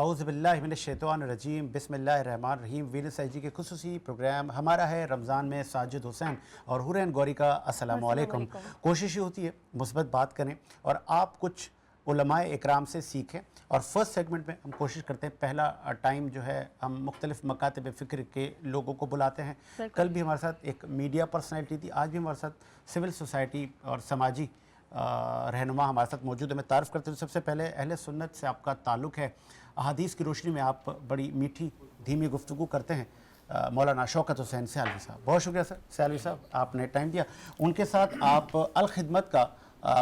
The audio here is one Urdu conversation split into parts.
اعوذ باللہ من الشیطان الرجیم بسم اللہ الرحمن الرحیم. وینس آئی جی کے خصوصی پروگرام ہمارا ہے رمضان میں ساجد حسین اور حورین گوری کا السلام علیکم. کوشش یہ ہوتی ہے مثبت بات کریں اور آپ کچھ علماء اکرام سے سیکھیں. اور فرسٹ سیگمنٹ میں ہم کوشش کرتے ہیں پہلا ٹائم جو ہے ہم مختلف مکاتب فکر کے لوگوں کو بلاتے ہیں. کل بھی ہمارے ساتھ ایک میڈیا پرسنالٹی تھی, آج بھی ہمارے ساتھ سول سوسائٹی اور سماجی رہنما ہمارے ساتھ موجود ہے. میں تعارف کرتے ہیں. سب سے پہلے اہل سنت سے آپ کا تعلق ہے, احادیث کی روشنی میں آپ بڑی میٹھی دھیمی گفتگو کرتے ہیں. مولانا شوکت حسین سیالوی صاحب, بہت شکریہ سر سیالوی صاحب آپ نے ٹائم دیا. ان کے ساتھ آپ الخدمت کا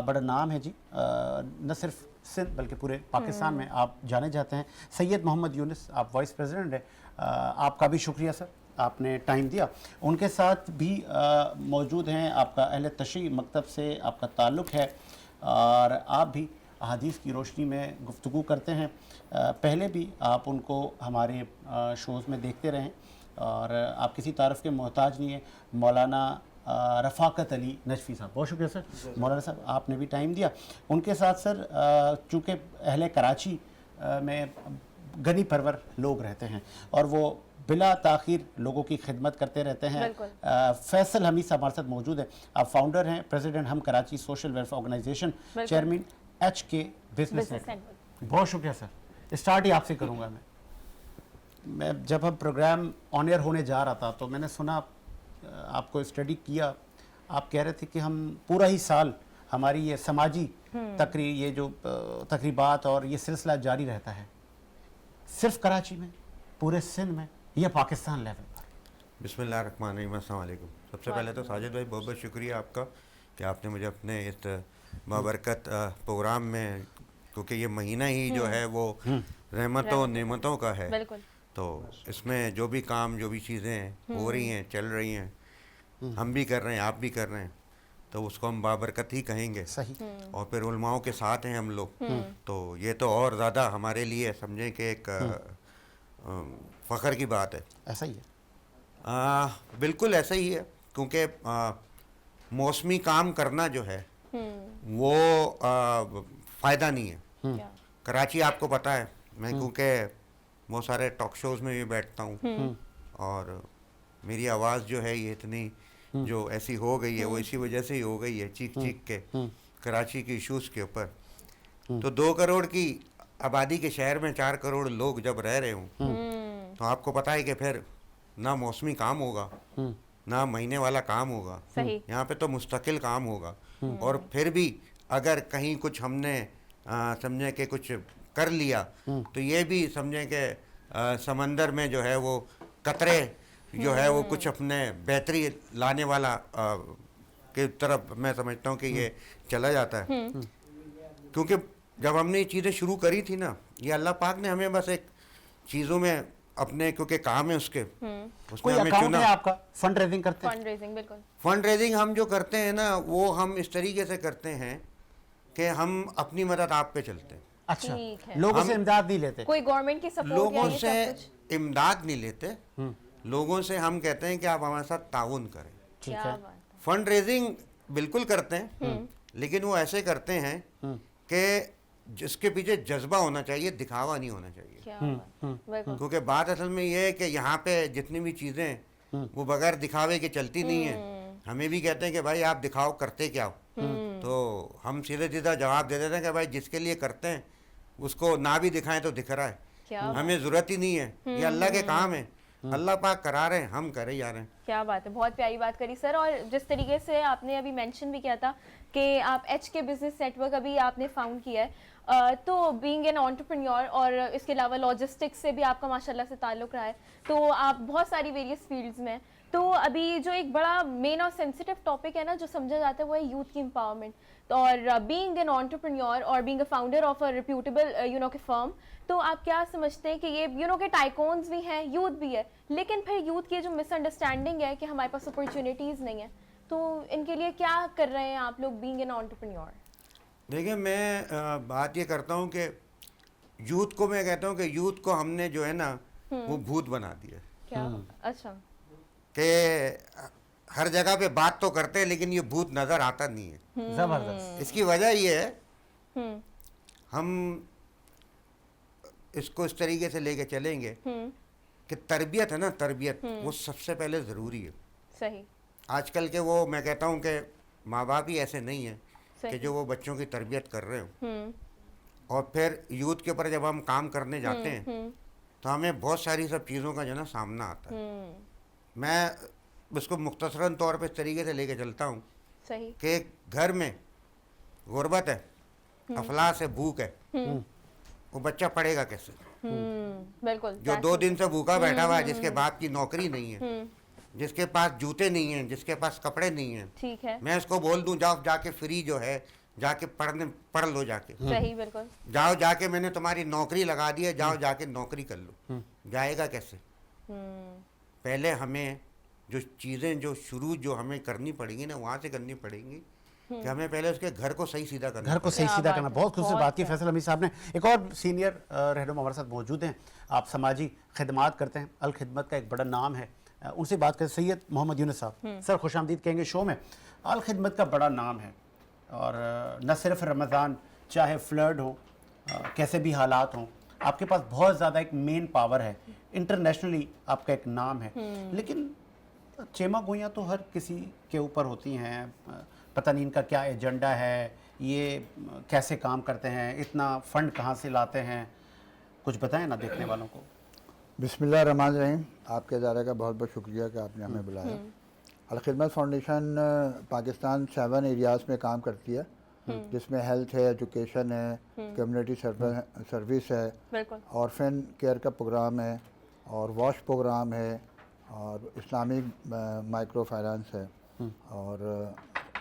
بڑا نام ہے جی, نہ صرف سندھ بلکہ پورے پاکستان میں آپ جانے جاتے ہیں. سید محمد یونس آپ وائس پریزیڈنٹ ہیں, آپ کا بھی شکریہ سر آپ نے ٹائم دیا. ان کے ساتھ بھی موجود ہیں, آپ کا اہل تشریح مکتب سے آپ کا تعلق ہے اور آپ بھی احادیث کی روشنی میں گفتگو کرتے ہیں. پہلے بھی آپ ان کو ہمارے شوز میں دیکھتے رہیں اور آپ کسی تعارف کے محتاج نہیں ہیں. مولانا رفاقت علی نجفی صاحب, بہت شکریہ سر مولانا صاحب آپ نے بھی ٹائم دیا. ان کے ساتھ سر چونکہ اہل کراچی میں غنی پرور لوگ رہتے ہیں اور وہ بلا تاخیر لوگوں کی خدمت کرتے رہتے ہیں. فیصل حمید صاحب ہمارے ساتھ موجود ہیں, آپ فاؤنڈر ہیں, پریزیڈنٹ ہم Karachi social welfare organisation, chairman H K business network. بہت شکریہ سر. اسٹارٹ ہی آپ سے کروں گا. میں جب ہم پروگرام آن ایئر ہونے جا رہا تھا تو میں نے سنا, آپ کو اسٹڈی کیا, آپ کہہ رہے تھے کہ ہم پورا ہی سال ہماری یہ سماجی یہ جو تقریبات اور یہ سلسلہ جاری رہتا ہے, صرف کراچی میں, پورے سندھ میں یا پاکستان لیول پر. بسم اللہ الرحمن الرحیم. السلام علیکم. سب سے پہلے تو ساجد بھائی بہت بہت شکریہ آپ کا کہ آپ نے مجھے اپنے اس بابرکت پروگرام میں, کیونکہ یہ مہینہ ہی جو ہے وہ رحمتوں نعمتوں کا ہے, تو اس میں جو بھی کام جو بھی چیزیں ہو رہی ہیں چل رہی ہیں, ہم بھی کر رہے ہیں آپ بھی کر رہے ہیں, تو اس کو ہم بابرکت ہی کہیں گے. اور پھر علماؤں کے ساتھ ہیں ہم لوگ, تو یہ تو اور زیادہ ہمارے لیے سمجھیں کہ ایک فخر کی بات ہے. ایسا ہی ہے, بالکل ایسا ہی ہے, کیونکہ موسمی کام کرنا جو ہے وہ فائدہ نہیں ہے. کراچی آپ کو پتہ ہے, میں کیونکہ بہت سارے ٹاک شوز میں بھی بیٹھتا ہوں اور میری آواز جو ہے یہ اتنی جو ایسی ہو گئی ہے وہ اسی وجہ سے ہی ہو گئی ہے, چیخ چیخ کے کراچی کی ایشوز کے اوپر. تو 2 کروڑ کی آبادی کے شہر میں 4 کروڑ لوگ جب رہ رہے ہوں تو آپ کو پتہ ہے کہ پھر نہ موسمی کام ہوگا نہ مہینے والا کام ہوگا, یہاں پہ تو مستقل کام ہوگا. اور پھر بھی اگر کہیں کچھ ہم نے سمجھیں کہ کچھ کر لیا تو یہ بھی سمجھیں کہ سمندر میں جو ہے وہ قطرے جو ہے وہ کچھ اپنے بہتری لانے والا کی طرف میں سمجھتا ہوں کہ یہ چلا جاتا ہے. کیونکہ جب ہم نے یہ چیزیں شروع کری تھی نا, یہ اللہ پاک نے ہمیں بس ایک چیزوں میں اپنے, کیونکہ کام ہے اس کے, اس میں ہمیں چنا. آپ کا فنڈ ریزنگ کرتے ہیں؟ فنڈ ریزنگ ہم جو کرتے ہیں نا وہ ہم اس طریقے سے کرتے ہیں کہ ہم اپنی مدد آپ پہ چلتے ہیں. اچھا, لوگوں سے امداد نہیں لیتے, کوئی گورنمنٹ کی سپورٹ, لوگوں سے امداد نہیں لیتے, لوگوں سے ہم کہتے ہیں کہ آپ ہمارے ساتھ تعاون کریں. فنڈ ریزنگ بالکل کرتے ہیں, لیکن وہ ایسے کرتے ہیں کہ جس کے پیچھے جذبہ ہونا چاہیے, دکھاوا نہیں ہونا چاہیے. کیونکہ بات اصل میں یہ ہے کہ یہاں پہ جتنی بھی چیزیں وہ بغیر دکھاوے کے چلتی نہیں ہیں. ہمیں بھی کہتے ہیں کہ بھائی آپ دکھاؤ کرتے کیا ہو, تو ہم سیدھے سیدھا جواب دے دیتے ہیں کہ بھائی جس کے لیے کرتے ہیں اس کو نہ بھی دکھائیں تو دکھ رہا ہے, ہمیں ضرورت ہی نہیں ہے, یہ اللہ کے کام ہے, اللہ پاک کرا رہے ہیں, ہم کرے جا رہے ہیں. کیا بات ہے, بہت پیاری بات کری سر. اور جس طریقے سے آپ نے ابھی مینشن بھی کیا تھا کہ آپ H K business net work ابھی آپ نے فاؤنڈ کیا ہے, تو بینگ این انٹرپرینیور اور اس کے علاوہ لاجسٹکس سے بھی آپ کا ماشاءاللہ سے تعلق رہا ہے, تو آپ بہت ساری ویریس فیلڈز میں. تو ابھی جو ایک بڑا مین اور سینسیٹیو ٹاپک ہے نا جو سمجھا جاتا ہے وہ ہے یوتھ کی امپاورمنٹ. اور بینگ این انٹرپرینیور اور being a founder of a reputable کے فرم, تو آپ کیا سمجھتے ہیں کہ یہ کہ ٹائکونز بھی ہیں, یوتھ بھی ہے, لیکن پھر یوتھ کی جو مس انڈرسٹینڈنگ ہے کہ ہمارے پاس اپرچونیٹیز نہیں ہیں, تو ان کے لیے کیا کر رہے ہیں آپ لوگ بینگ این انٹرپرینیور؟ دیکھیں میں بات یہ کرتا ہوں کہ یوتھ کو میں کہتا ہوں کہ یوتھ کو ہم نے جو ہے نا وہ بھوت بنا دیا. کیا؟ اچھا, کہ ہر جگہ پہ بات تو کرتے ہیں لیکن یہ بھوت نظر آتا نہیں ہے. زبردست. اس کی وجہ یہ ہے ہم اس کو اس طریقے سے لے کے چلیں گے کہ تربیت ہے نا، تربیت وہ سب سے پہلے ضروری ہے. صحیح. آج کل کے وہ میں کہتا ہوں کہ ماں باپ ہی ایسے نہیں ہیں کہ جو وہ بچوں کی تربیت کر رہے ہوں. اور پھر یوتھ کے اوپر جب ہم کام کرنے جاتے ہیں تو ہمیں بہت ساری سب چیزوں کا جو ہے نا سامنا آتا ہے. میں اس کو مختصراً طور پہ اس طریقے سے لے کے چلتا ہوں صحیح. کہ گھر میں غربت ہے، افلاس ہے، بھوک ہے، وہ بچہ پڑھے گا کیسے؟ بالکل. جو 2 دن سے بھوکا بیٹھا ہوا ہے، جس کے باپ کی نوکری نہیں ہے، جس کے پاس جوتے نہیں ہیں، جس کے پاس کپڑے نہیں ہیں، ٹھیک ہے. میں اس کو بول دوں جاؤ جا کے فری جو ہے جا کے پڑھ لو، جا کے صحیح. بالکل. جاؤ جا کے میں نے تمہاری نوکری لگا دی ہے، جاؤ جا کے نوکری کر لو. جائے گا کیسے؟ پہلے ہمیں جو چیزیں جو ہمیں کرنی پڑیں گی نا، وہاں سے کرنی پڑیں گی کہ ہمیں پہلے اس کے گھر کو صحیح سیدھا کرنا، گھر کو صحیح سیدھا کرنا. بہت خوبصورت بات کی فیصل حمید صاحب نے. ایک اور سینئر رہنما ہمارے ساتھ موجود ہیں، آپ سماجی خدمات کرتے ہیں، الخدمت کا ایک بڑا نام ہے. ان سے بات کریں سید محمد یونس صاحب. سر خوش آمدید کہیں گے شو میں. الخدمت کا بڑا نام ہے، اور نہ صرف رمضان، چاہے فلڈ ہو، کیسے بھی حالات ہوں، آپ کے پاس بہت زیادہ ایک مین پاور ہے، انٹرنیشنلی آپ کا ایک نام ہے. لیکن چیما گوئیاں تو ہر کسی کے اوپر ہوتی ہیں، پتہ نہیں ان کا کیا ایجنڈا ہے، یہ کیسے کام کرتے ہیں، اتنا فنڈ کہاں سے لاتے ہیں، کچھ بتائیں نا دیکھنے والوں کو. بسم اللہ الرحمن الرحیم. آپ کے ادارے کا بہت بہت شکریہ کہ آپ نے ہمیں بلایا. الخدمت فاؤنڈیشن پاکستان 7 ایریاز میں کام کرتی ہے، جس میں ہیلتھ ہے، ایجوکیشن ہے، کمیونٹی سروس ہے، آرفن کیئر کا پروگرام ہے، اور واش پروگرام ہے، اور اسلامک مائکرو فائنانس ہے، اور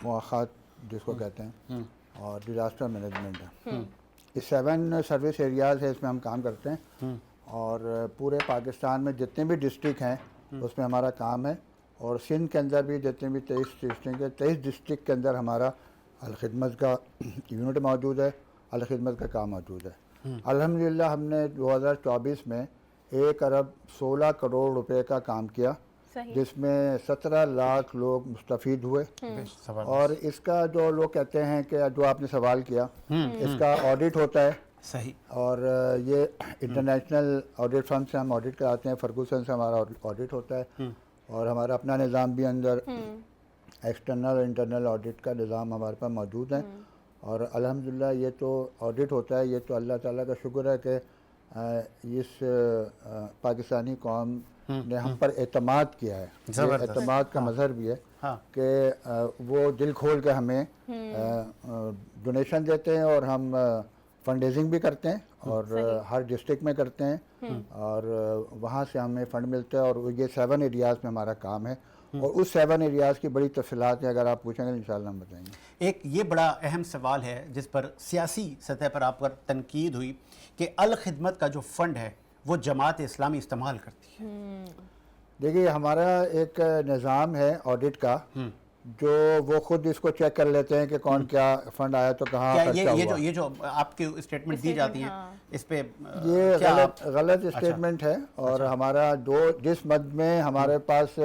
مواخات جس کو کہتے ہیں، اور ڈیزاسٹر مینجمنٹ ہے. یہ 7 سروس ایریاز ہے، اس میں ہم کام کرتے ہیں. اور پورے پاکستان میں جتنے بھی ڈسٹرکٹ ہیں اس میں ہمارا کام ہے. اور سندھ کے اندر بھی جتنے بھی 23 ڈسٹرکٹ ہیں، 23 ڈسٹرکٹ کے اندر ہمارا الخدمت کا یونٹ موجود ہے، الخدمت کا کام موجود ہے. الحمدللہ ہم نے 2024 میں 1 ارب 16 کروڑ روپے کا کام کیا، جس میں 17 لاکھ لوگ مستفید ہوئے. اور اس کا جو لوگ کہتے ہیں کہ جو آپ نے سوال کیا، اس کا آڈٹ ہوتا ہے. صحیح. اور یہ انٹرنیشنل آڈٹ فرم سے ہم آڈٹ کراتے ہیں، فرگوسن سے ہمارا آڈٹ ہوتا ہے. اور ہمارا اپنا نظام بھی اندر ایکسٹرنل اور انٹرنل آڈٹ کا نظام ہمارے پاس موجود ہے. اور الحمدللہ یہ تو آڈٹ ہوتا ہے، یہ تو اللہ تعالیٰ کا شکر ہے کہ اس پاکستانی قوم نے ہم پر اعتماد کیا ہے. یہ اعتماد کا مظہر بھی ہے کہ وہ دل کھول کے ہمیں ڈونیشن دیتے ہیں، اور ہم فنڈ بھی کرتے ہیں، اور ہر ڈسٹرکٹ میں کرتے ہیں، اور وہاں سے ہمیں فنڈ ملتا ہے. اور یہ 7 ایریاز میں ہمارا کام ہے، اور اس 7 ایریاز کی بڑی تفصیلات ہیں، اگر آپ پوچھیں گے انشاءاللہ ہم بتائیں گے. ایک یہ بڑا اہم سوال ہے جس پر سیاسی سطح پر آپ پر تنقید ہوئی کہ الخدمت کا جو فنڈ ہے وہ جماعت اسلامی استعمال کرتی ہے. دیکھیے ہمارا ایک نظام ہے آڈٹ کا، جو وہ خود اس کو چیک کر لیتے ہیں کہ کون کیا فنڈ آیا تو کہاں خرچہ ہوا. یہ جو آپ کی اسٹیٹمنٹ دی جاتی ہیں اس پہ یہ غلط اسٹیٹمنٹ ہے. اور ہمارا جس مد میں ہمارے پاس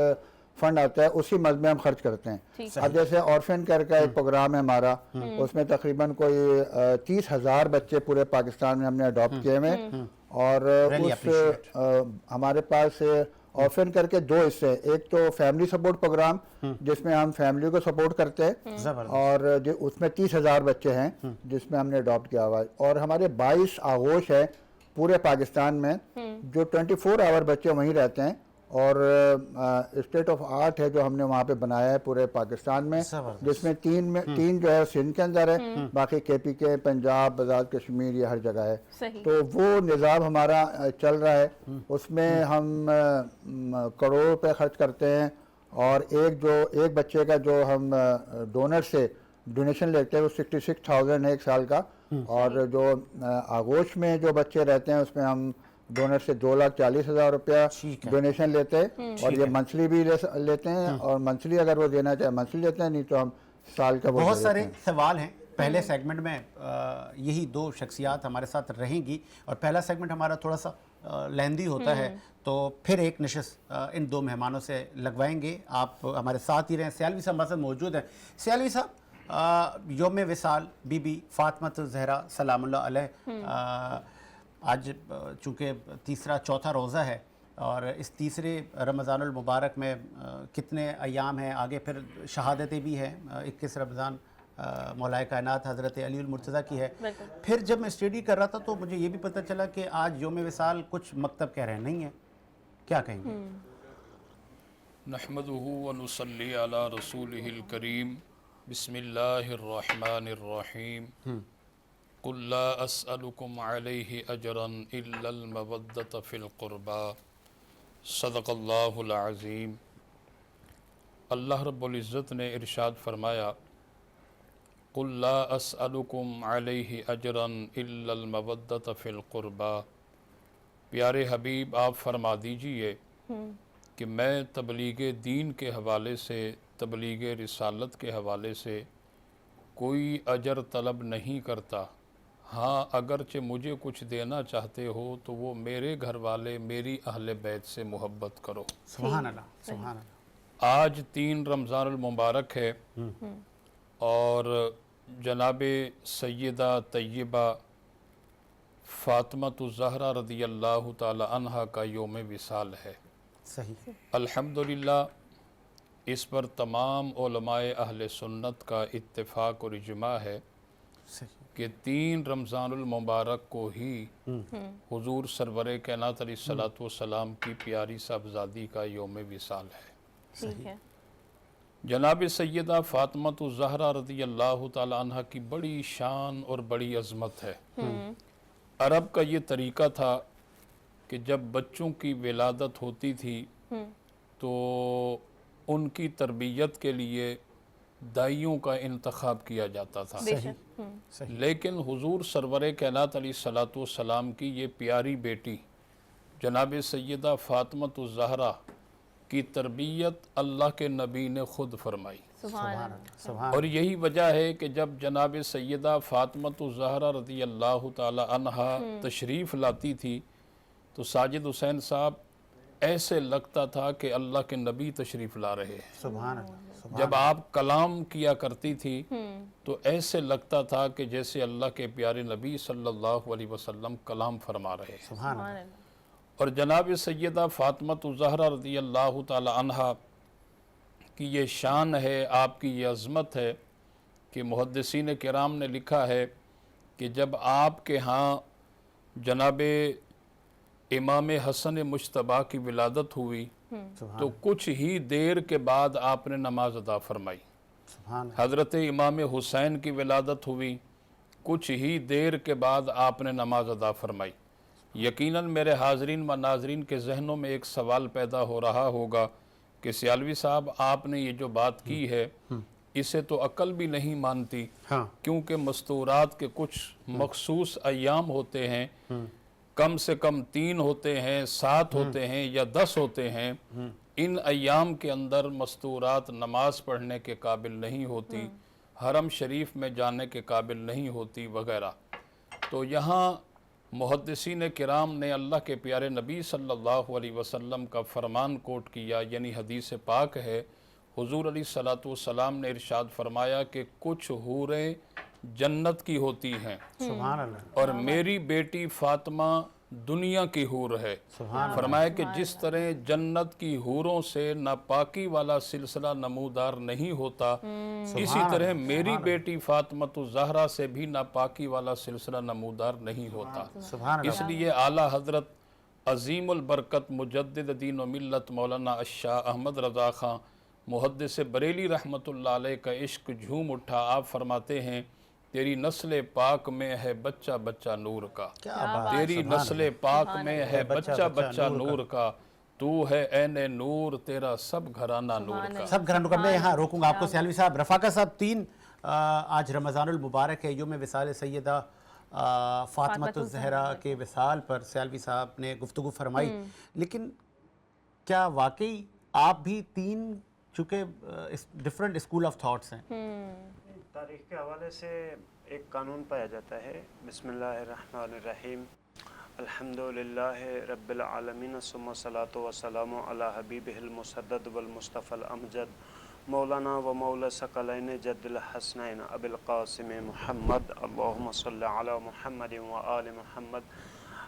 فنڈ آتا ہے اسی مد میں ہم خرچ کرتے ہیں. اب جیسے آرفن کیئر کا ایک پروگرام ہے ہمارا، اس میں تقریباً کوئی 30,000 بچے پورے پاکستان میں ہم نے اڈاپٹ کیے ہوئے. اور ہمارے پاس آرفن کر کے 2 حصے، ایک تو فیملی سپورٹ پروگرام جس میں ہم فیملی کو سپورٹ کرتے ہیں، اور اس میں 30,000 بچے ہیں جس میں ہم نے اڈاپٹ کیا ہوا ہے. اور ہمارے 22 آغوش ہے پورے پاکستان میں، جو 24 آور بچے وہیں رہتے ہیں. اور اسٹیٹ آف آرٹ ہے جو ہم نے وہاں پہ بنایا ہے پورے پاکستان میں، جس میں 3 جو ہے سندھ کے اندر ہے، باقی KP کے، پنجاب، آزاد کشمیر، یہ ہر جگہ ہے. تو وہ نظام ہمارا چل رہا ہے. اس میں ہم کروڑ روپے خرچ کرتے ہیں. اور ایک بچے کا جو ہم ڈونر سے ڈونیشن لیتے ہیں وہ 66,000 ہے 1 سال کا. اور جو آغوش میں جو بچے رہتے ہیں اس میں ہم ڈونر سے 2,40,000 روپیہ ڈونیشن لیتے ہیں. اور یہ منتھلی بھی لیتے ہیں، اور منتھلی اگر وہ دینا چاہے منتھلی لیتے ہیں، نہیں تو ہم سال کا. بہت سارے سوال ہیں. پہلے سیگمنٹ میں یہی 2 شخصیات ہمارے ساتھ رہیں گی، اور پہلا سیگمنٹ ہمارا تھوڑا سا لیندی ہوتا ہے، تو پھر ایک نشست ان 2 مہمانوں سے لگوائیں گے. آپ ہمارے ساتھ ہی رہیں. سیالوی صاحب ہمارے ساتھ موجود ہیں. سیالوی صاحب، یوم وصال بی بی فاطمہ الزہرا سلام اللہ علیہ آج چونکہ تیسرا چوتھا روزہ ہے اور اس تیسرے رمضان المبارک میں کتنے ایام ہیں، آگے پھر شہادتیں بھی ہیں، 21 رمضان مولائے کائنات حضرت علی المرتضیٰ کی ہے. پھر جب میں اسٹڈی کر رہا تھا تو مجھے یہ بھی پتہ چلا کہ آج یوم وصال کچھ مکتب کہہ رہے ہیں نہیں ہے، کیا کہیں گے؟ نحمدہ ونصلی علی رسولہ الکریم. بسم اللہ الرحمن الرحیم. قل لا اسألکم علیہ اجرا الا المودۃ فی القربى. صدق اللہ العظیم. اللہ رب العزت نے ارشاد فرمایا قل لا اسألکم علیہ اجرا الا المودۃ فی القربى. پیارے حبیب آپ فرما دیجئے کہ میں تبلیغ دین کے حوالے سے، تبلیغ رسالت کے حوالے سے کوئی اجر طلب نہیں کرتا. ہاں اگرچہ مجھے کچھ دینا چاہتے ہو تو وہ میرے گھر والے، میری اہل بیت سے محبت کرو. سبحان اللہ، سبحان اللہ. آج 3 رمضان المبارک ہے اور جناب سیدہ طیبہ فاطمۃ الزہرا رضی اللہ تعالی عنہا کا یوم وصال ہے. صحیح. الحمدللہ اس پر تمام علماء اہل سنت کا اتفاق اور اجماع ہے صحیح. کہ 3 رمضان المبارک کو ہی حضور سرور کائنات علیہ الصلوۃ والسلام کی پیاری صاحبزادی کا یوم وصال ہے. ٹھیک ہے. جناب سیدہ فاطمۃ الزہرا رضی اللہ تعالی عنہ کی بڑی شان اور بڑی عظمت ہے. عرب کا یہ طریقہ تھا کہ جب بچوں کی ولادت ہوتی تھی تو ان کی تربیت کے لیے دائیوں کا انتخاب کیا جاتا تھا. صحیح. لیکن حضور سرور کائنات علیہ الصلوۃ والسلام کی یہ پیاری بیٹی جناب سیدہ فاطمۃ الزہرا کی تربیت اللہ کے نبی نے خود فرمائی. سبحان اللہ. سبحان. اور یہی وجہ ہے کہ جب جناب سیدہ فاطمۃ الزہرا رضی اللہ تعالی عنہا تشریف لاتی تھی تو ساجد حسین صاحب ایسے لگتا تھا کہ اللہ کے نبی تشریف لا رہے ہیں. سبحان اللہ. جب آپ کلام کیا کرتی تھی تو ایسے لگتا تھا کہ جیسے اللہ کے پیارے نبی صلی اللہ علیہ وسلم کلام فرما رہے ہیں. سبحان اللہ. اور جناب سیدہ فاطمۃ الزہرا رضی اللہ تعالی عنہا کی یہ شان ہے، آپ کی یہ عظمت ہے کہ محدثین کرام نے لکھا ہے کہ جب آپ کے ہاں جناب امام حسن مجتبیٰ کی ولادت ہوئی تو کچھ ہی دیر کے بعد آپ نے نماز ادا فرمائی. سبحان اللہ. حضرت امام حسین کی ولادت ہوئی، کچھ ہی دیر کے بعد آپ نے نماز ادا فرمائی. یقیناً میرے حاضرین و ناظرین کے ذہنوں میں ایک سوال پیدا ہو رہا ہوگا کہ سیالوی صاحب آپ نے یہ جو بات کی ہے اسے تو عقل بھی نہیں مانتی، ہاں. کیونکہ مستورات کے کچھ مخصوص ایام ہوتے ہیں، کم سے کم 3 ہوتے ہیں، 7 ہوتے ہیں یا 10 ہوتے ہیں. ان ایام کے اندر مستورات نماز پڑھنے کے قابل نہیں ہوتی، حرم شریف میں جانے کے قابل نہیں ہوتی وغیرہ. تو یہاں محدثین کرام نے اللہ کے پیارے نبی صلی اللہ علیہ وسلم کا فرمان کوٹ کیا، یعنی حدیث پاک ہے. حضور علیہ الصلوۃ والسلام نے ارشاد فرمایا کہ کچھ حوریں جنت کی ہوتی ہیں سبحان اللہ. اور میری بیٹی فاطمہ دنیا کی حور ہے. فرمایا کہ جس طرح جنت کی حوروں سے ناپاکی والا سلسلہ نمودار نہیں ہوتا، اسی طرح میری بیٹی فاطمۃ الزہرا سے بھی ناپاکی والا سلسلہ نمودار نہیں ہوتا. سبحان اللہ. اس لیے اعلیٰ حضرت عظیم البرکت مجدد دین و ملت مولانا الشاہ احمد رضا خان محدث بریلی رحمۃ اللہ علیہ کا عشق جھوم اٹھا. آپ فرماتے ہیں تیری نسل پاک میں ہے بچہ بچہ نور کا، تیری نسل پاک میں ہے بچہ بچہ نور کا، تو ہے عین نور تیرا سب گھرانہ نور کا. سب گھرانوں کا. میں یہاں روکوں گا آپ کو سیالوی صاحب. رفاقہ صاحب 3 آج رمضان المبارک ہے، یوم وصال سیدہ فاطمۃ الزہرا کے وصال پر سیالوی صاحب نے گفتگو فرمائی، لیکن کیا واقعی آپ بھی 3 چونکہ ڈفرنٹ اسکول آف تھاٹس ہیں؟ تاریخ کے حوالے سے ایک قانون پایا جاتا ہے. بسم اللہ الرحمن الرحیم. الحمدللہ رب العالمین ثم الصلاۃ والسلام علی حبیبہ المسدد والمصطفى الامجد مولانا و مولا ثقلین جد الحسنین ابی القاسم محمد. اللہم صلی علی محمد و آل محمد.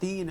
3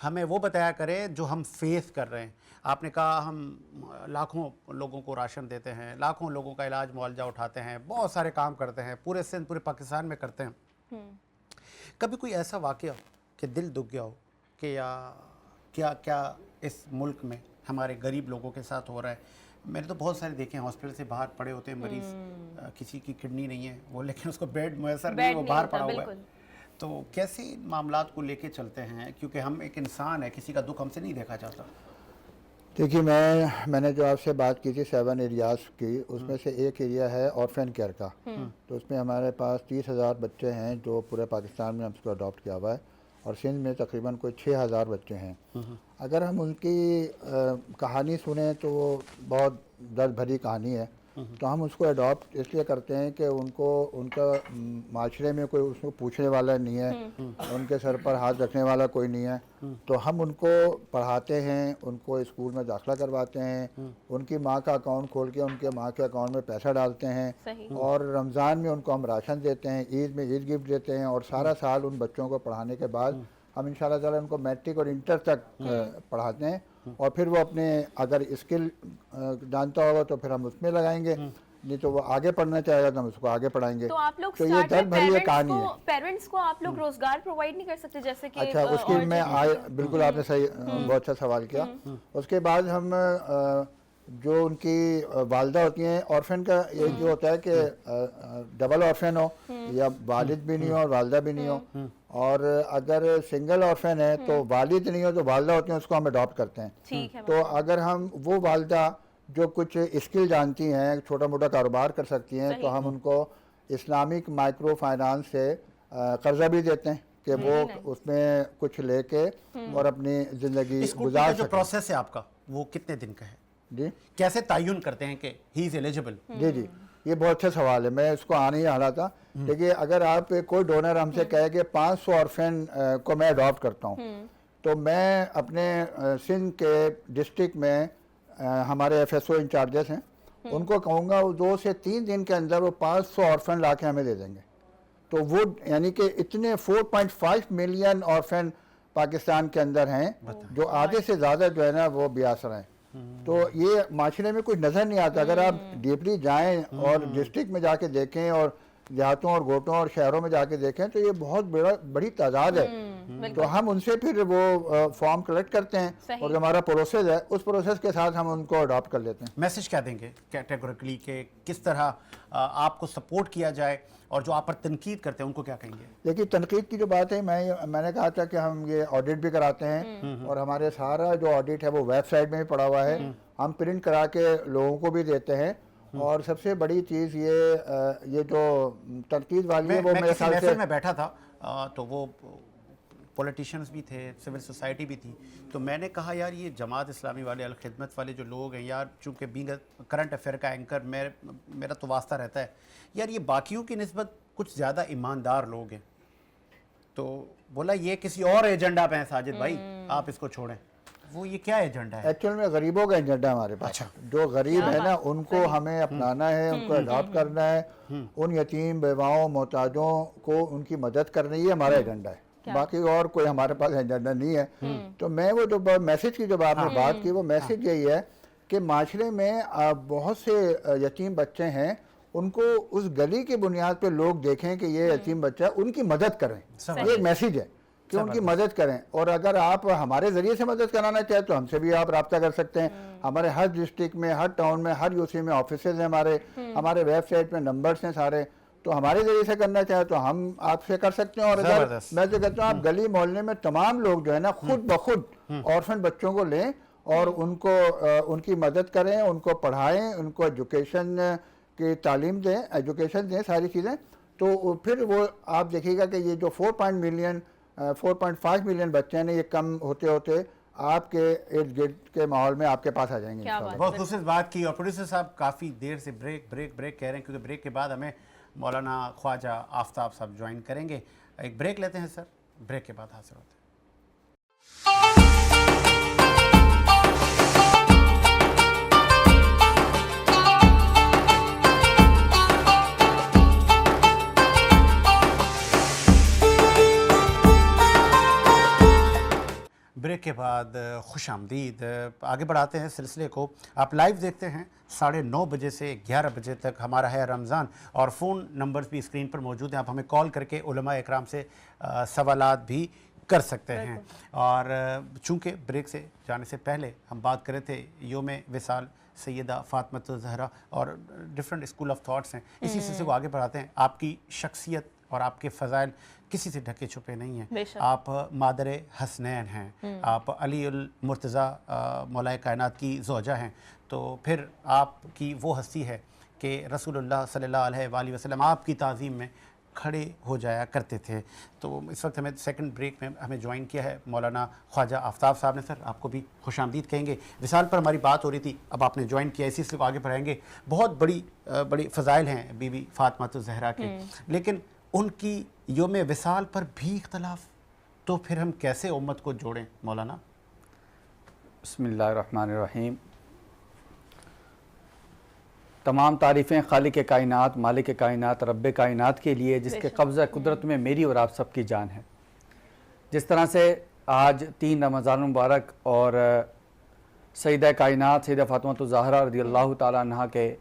ہمیں وہ بتایا کریں جو ہم فیس کر رہے ہیں. آپ نے کہا ہم لاکھوں لوگوں کو راشن دیتے ہیں, لاکھوں لوگوں کا علاج معالجہ اٹھاتے ہیں, بہت سارے کام کرتے ہیں, پورے سندھ پورے پاکستان میں کرتے ہیں. کبھی کوئی ایسا واقعہ کہ دل دکھ گیا ہو کہ یا کیا اس ملک میں ہمارے غریب لوگوں کے ساتھ ہو رہا ہے؟ میں نے تو بہت سارے دیکھے ہیں ہاسپٹل سے باہر پڑے ہوتے ہیں مریض, کسی کی کڈنی نہیں ہے وہ, لیکن اس کو بیڈ میسر نہیں, وہ باہر پڑا ہوا ہے. تو کیسے ان معاملات کو لے کے چلتے ہیں, کیونکہ ہم ایک انسان ہے, کسی کا دکھ ہم سے نہیں دیکھا جاتا. دیکھیے میں نے جو آپ سے بات کی تھی 7 ایریاز کی, اس میں سے ایک ایریا ہے آرفن کیئر کا. تو اس میں ہمارے پاس 30,000 بچے ہیں جو پورے پاکستان میں ہم اس کو اڈاپٹ کیا ہوا ہے, اور سندھ میں تقریباً کوئی 6,000 بچے ہیں. اگر ہم ان کی کہانی سنیں تو وہ بہت درد بھری کہانی ہے. تو ہم اس کو اڈاپٹ اس لیے کرتے ہیں کہ ان کا معاشرے میں کوئی اس کو پوچھنے والا نہیں ہے, ان کے سر پر ہاتھ رکھنے والا کوئی نہیں ہے. تو ہم ان کو پڑھاتے ہیں, ان کو اسکول میں داخلہ کرواتے ہیں, ان کی ماں کا اکاؤنٹ کھول کے ان کے ماں کے اکاؤنٹ میں پیسہ ڈالتے ہیں, اور رمضان میں ان کو ہم راشن دیتے ہیں, عید میں عید گفٹ دیتے ہیں, اور سارا سال ان بچوں کو پڑھانے کے بعد ہم ان شاء اللہ تعالیٰ ان کو میٹرک اور انٹر تک پڑھاتے ہیں. اور پھر وہ اپنے اگر اسکل جانتا ہوگا تو پھر ہم اس میں لگائیں گے, نہیں تو وہ آگے پڑھنا چاہے گا تو ہم اس کو آگے پڑھائیں گے. تو یہ درد بھری یہ کہانی ہے. پیرنٹس کو آپ لوگ روزگار پرووائڈ نہیں کر سکتے جیسے کہ؟ اچھا, اس کی میں بالکل آپ نے صحیح بہت اچھا سوال کیا. اس کے بعد ہم جو ان کی والدہ ہوتی ہیں, آرفن کا یہ جو ہوتا ہے کہ ڈبل آرفن ہو, یا والد بھی نہیں ہو اور والدہ بھی نہیں ہو, اور اگر سنگل آرفن ہے تو والد نہیں ہو تو والدہ ہوتی ہیں, اس کو ہم اڈاپٹ کرتے ہیں. تو اگر ہم وہ والدہ جو کچھ اسکل جانتی ہیں, چھوٹا موٹا کاروبار کر سکتی ہیں, تو ہم ان کو اسلامک مائکرو فائنانس سے قرضہ بھی دیتے ہیں کہ وہ اس میں کچھ لے کے اور اپنی زندگی گزار سکیں. جو پروسیس ہے آپ کا وہ کتنے دن کا ہے؟ جی, کیسے تعین کرتے ہیں کہ ہی از ایلیجبل؟ جی یہ بہت اچھا سوال ہے, میں اس کو آنے ہی حالا تھا. دیکھیے, اگر آپ کوئی ڈونر ہم سے کہے کہ 500 آرفن کو میں اڈاپٹ کرتا ہوں, تو میں اپنے سندھ کے ڈسٹرکٹ میں ہمارے ایف ایس او انچارجز ہیں, ان کو کہوں گا وہ 2 سے 3 دن کے اندر وہ 500 آرفن لا کے ہمیں دے دیں گے. تو وہ یعنی کہ اتنے 4.5 ملین آرفن پاکستان کے اندر ہیں, جو آدھے سے زیادہ جو ہے نا وہ بیاسر ہیں. تو یہ معاشرے میں کچھ نظر نہیں آتا. اگر آپ ڈیپلی جائیں اور ڈسٹرکٹ میں جا کے دیکھیں, اور دیہاتوں اور گوٹوں اور شہروں میں جا کے دیکھیں, تو یہ بہت بڑی تعداد ہے. تو ہم ان سے پھر وہ فارم کلیکٹ کرتے ہیں, اور جو ہمارا پروسیس ہے اس پروسیس کے ساتھ ہم ان کو اڈاپٹ کر لیتے ہیں. میسج کیا دیں گے کیٹیگوریکلی کہ کس طرح آپ کو سپورٹ کیا جائے, اور جو آپ پر تنقید کرتے ہیں ان کو کیا کہیں گے؟ دیکھیے, تنقید کی جو بات ہے, میں نے کہا تھا کہ ہم یہ آڈٹ بھی کراتے ہیں, اور ہمارے سارا جو آڈٹ ہے وہ ویب سائٹ میں بھی پڑا ہوا ہے, ہم پرنٹ کرا کے لوگوں کو بھی دیتے ہیں. اور سب سے بڑی چیز یہ جو تنقید والی ہے وہ میرے خیال سے, میں بیٹھا تھا تو وہ پولیٹیشینز بھی تھے, سول سوسائٹی بھی تھی, تو میں نے کہا یار یہ جماعت اسلامی والے, الخدمت والے جو لوگ ہیں یار, چونکہ بینگ کرنٹ افیئر کا اینکر میرا تو واسطہ رہتا ہے, یار یہ باقیوں کی نسبت کچھ زیادہ ایماندار لوگ ہیں. تو بولا یہ کسی اور ایجنڈا پہ ہیں ساجد بھائی, آپ اس کو چھوڑیں. وہ یہ کیا ایجنڈا ہے؟ ایکچوئل میں غریبوں کا ایجنڈا ہے ہمارے پاس. جو غریب ہے نا ان کو ہمیں اپنانا ہے, ان کو اڈاپٹ کرنا ہے, ان یتیم بیواؤں محتاجوں کو ان کی مدد کرنی, یہ ہمارا ایجنڈا ہے. باقی اور کوئی ہمارے پاس ایجنڈا نہیں ہے. تو میں وہ جو میسج کی جب آپ نے بات کی, وہ میسج یہی ہے کہ معاشرے میں بہت سے یتیم بچے ہیں, ان کو اس گلی کی بنیاد پہ لوگ دیکھیں کہ یہ یتیم بچہ ہے, ان کی مدد کریں. یہ ایک میسج ہے کہ ان کی مدد کریں. اور اگر آپ ہمارے ذریعے سے مدد کرانا چاہیں تو ہم سے بھی آپ رابطہ کر سکتے ہیں. ہمارے ہر ڈسٹرکٹ میں, ہر ٹاؤن میں, ہر یو سی میں آفیسز ہیں ہمارے ویب سائٹ میں نمبرز ہیں سارے. تو ہمارے ذریعے سے کرنا چاہیں تو ہم آپ سے کر سکتے ہیں. اور اگر میں تو کہتا ہوں آپ گلی محلے میں تمام لوگ جو ہے نا خود بخود آرفن بچوں کو لیں اور ان کو ان کی مدد کریں, ان کو پڑھائیں, ان کو ایجوکیشن کی تعلیم دیں, ایجوکیشن دیں, ساری چیزیں. تو پھر وہ آپ دیکھیے گا کہ یہ جو 4.5 ملین بچے ہیں یہ کم ہوتے ہوتے آپ کے ارد گرد کے ماحول میں آپ کے پاس آ جائیں گے. بہت خوبصورت بات کی. اور پروڈیوسر صاحب کافی دیر سے بریک کہہ رہے ہیں, کیونکہ بریک کے بعد ہمیں مولانا خواجہ آفتاب صاحب جوائن کریں گے. ایک بریک لیتے ہیں سر, بریک کے بعد حاضر ہوتے ہیں. بریک بریک کے بعد خوش آمدید. آگے بڑھاتے ہیں سلسلے کو. آپ لائیو دیکھتے ہیں 9:30 بجے سے 11 بجے تک ہمارا ہے رمضان, اور فون نمبرز بھی اسکرین پر موجود ہیں. آپ ہمیں کال کر کے علماء اکرام سے سوالات بھی کر سکتے ہیں. اور چونکہ بریک سے جانے سے پہلے ہم بات کر رہے تھے یوم وصال سیدہ فاطمہ الزہرا, اور ڈفرینٹ اسکول آف تھاٹس ہیں. اسی سلسلے کو آگے بڑھاتے ہیں. آپ کی شخصیت اور آپ کے فضائل کسی سے ڈھکے چھپے نہیں ہیں. آپ مادر حسنین ہیں, آپ علی المرتضیٰ مولا کائنات کی زوجہ ہیں, تو پھر آپ کی وہ ہستی ہے کہ رسول اللہ صلی اللہ علیہ وآلہ وسلم آپ کی تعظیم میں کھڑے ہو جایا کرتے تھے. تو اس وقت ہمیں سیکنڈ بریک میں ہمیں جوائن کیا ہے مولانا خواجہ آفتاب صاحب نے. سر آپ کو بھی خوش آمدید کہیں گے. وصال پر ہماری بات ہو رہی تھی, اب آپ نے جوائن کیا, اسی سلسلے کو آگے بڑھائیں گے. بہت بڑی فضائل ہیں بی بی فاطمہ الزہرا کے, لیکن ان کی یوم وصال پر بھی اختلاف, تو پھر ہم کیسے امت کو جوڑیں مولانا؟ بسم اللہ الرحمن الرحیم. تمام تعریفیں خالق کائنات, مالک کائنات, رب کائنات کے لیے جس کے قبضہ قدرت میں میری اور آپ سب کی جان ہے. جس طرح سے آج 3 رمضان مبارک اور سیدہ کائنات سیدہ فاطمہ الزہرا رضی اللہ تعالیٰ عنہ کے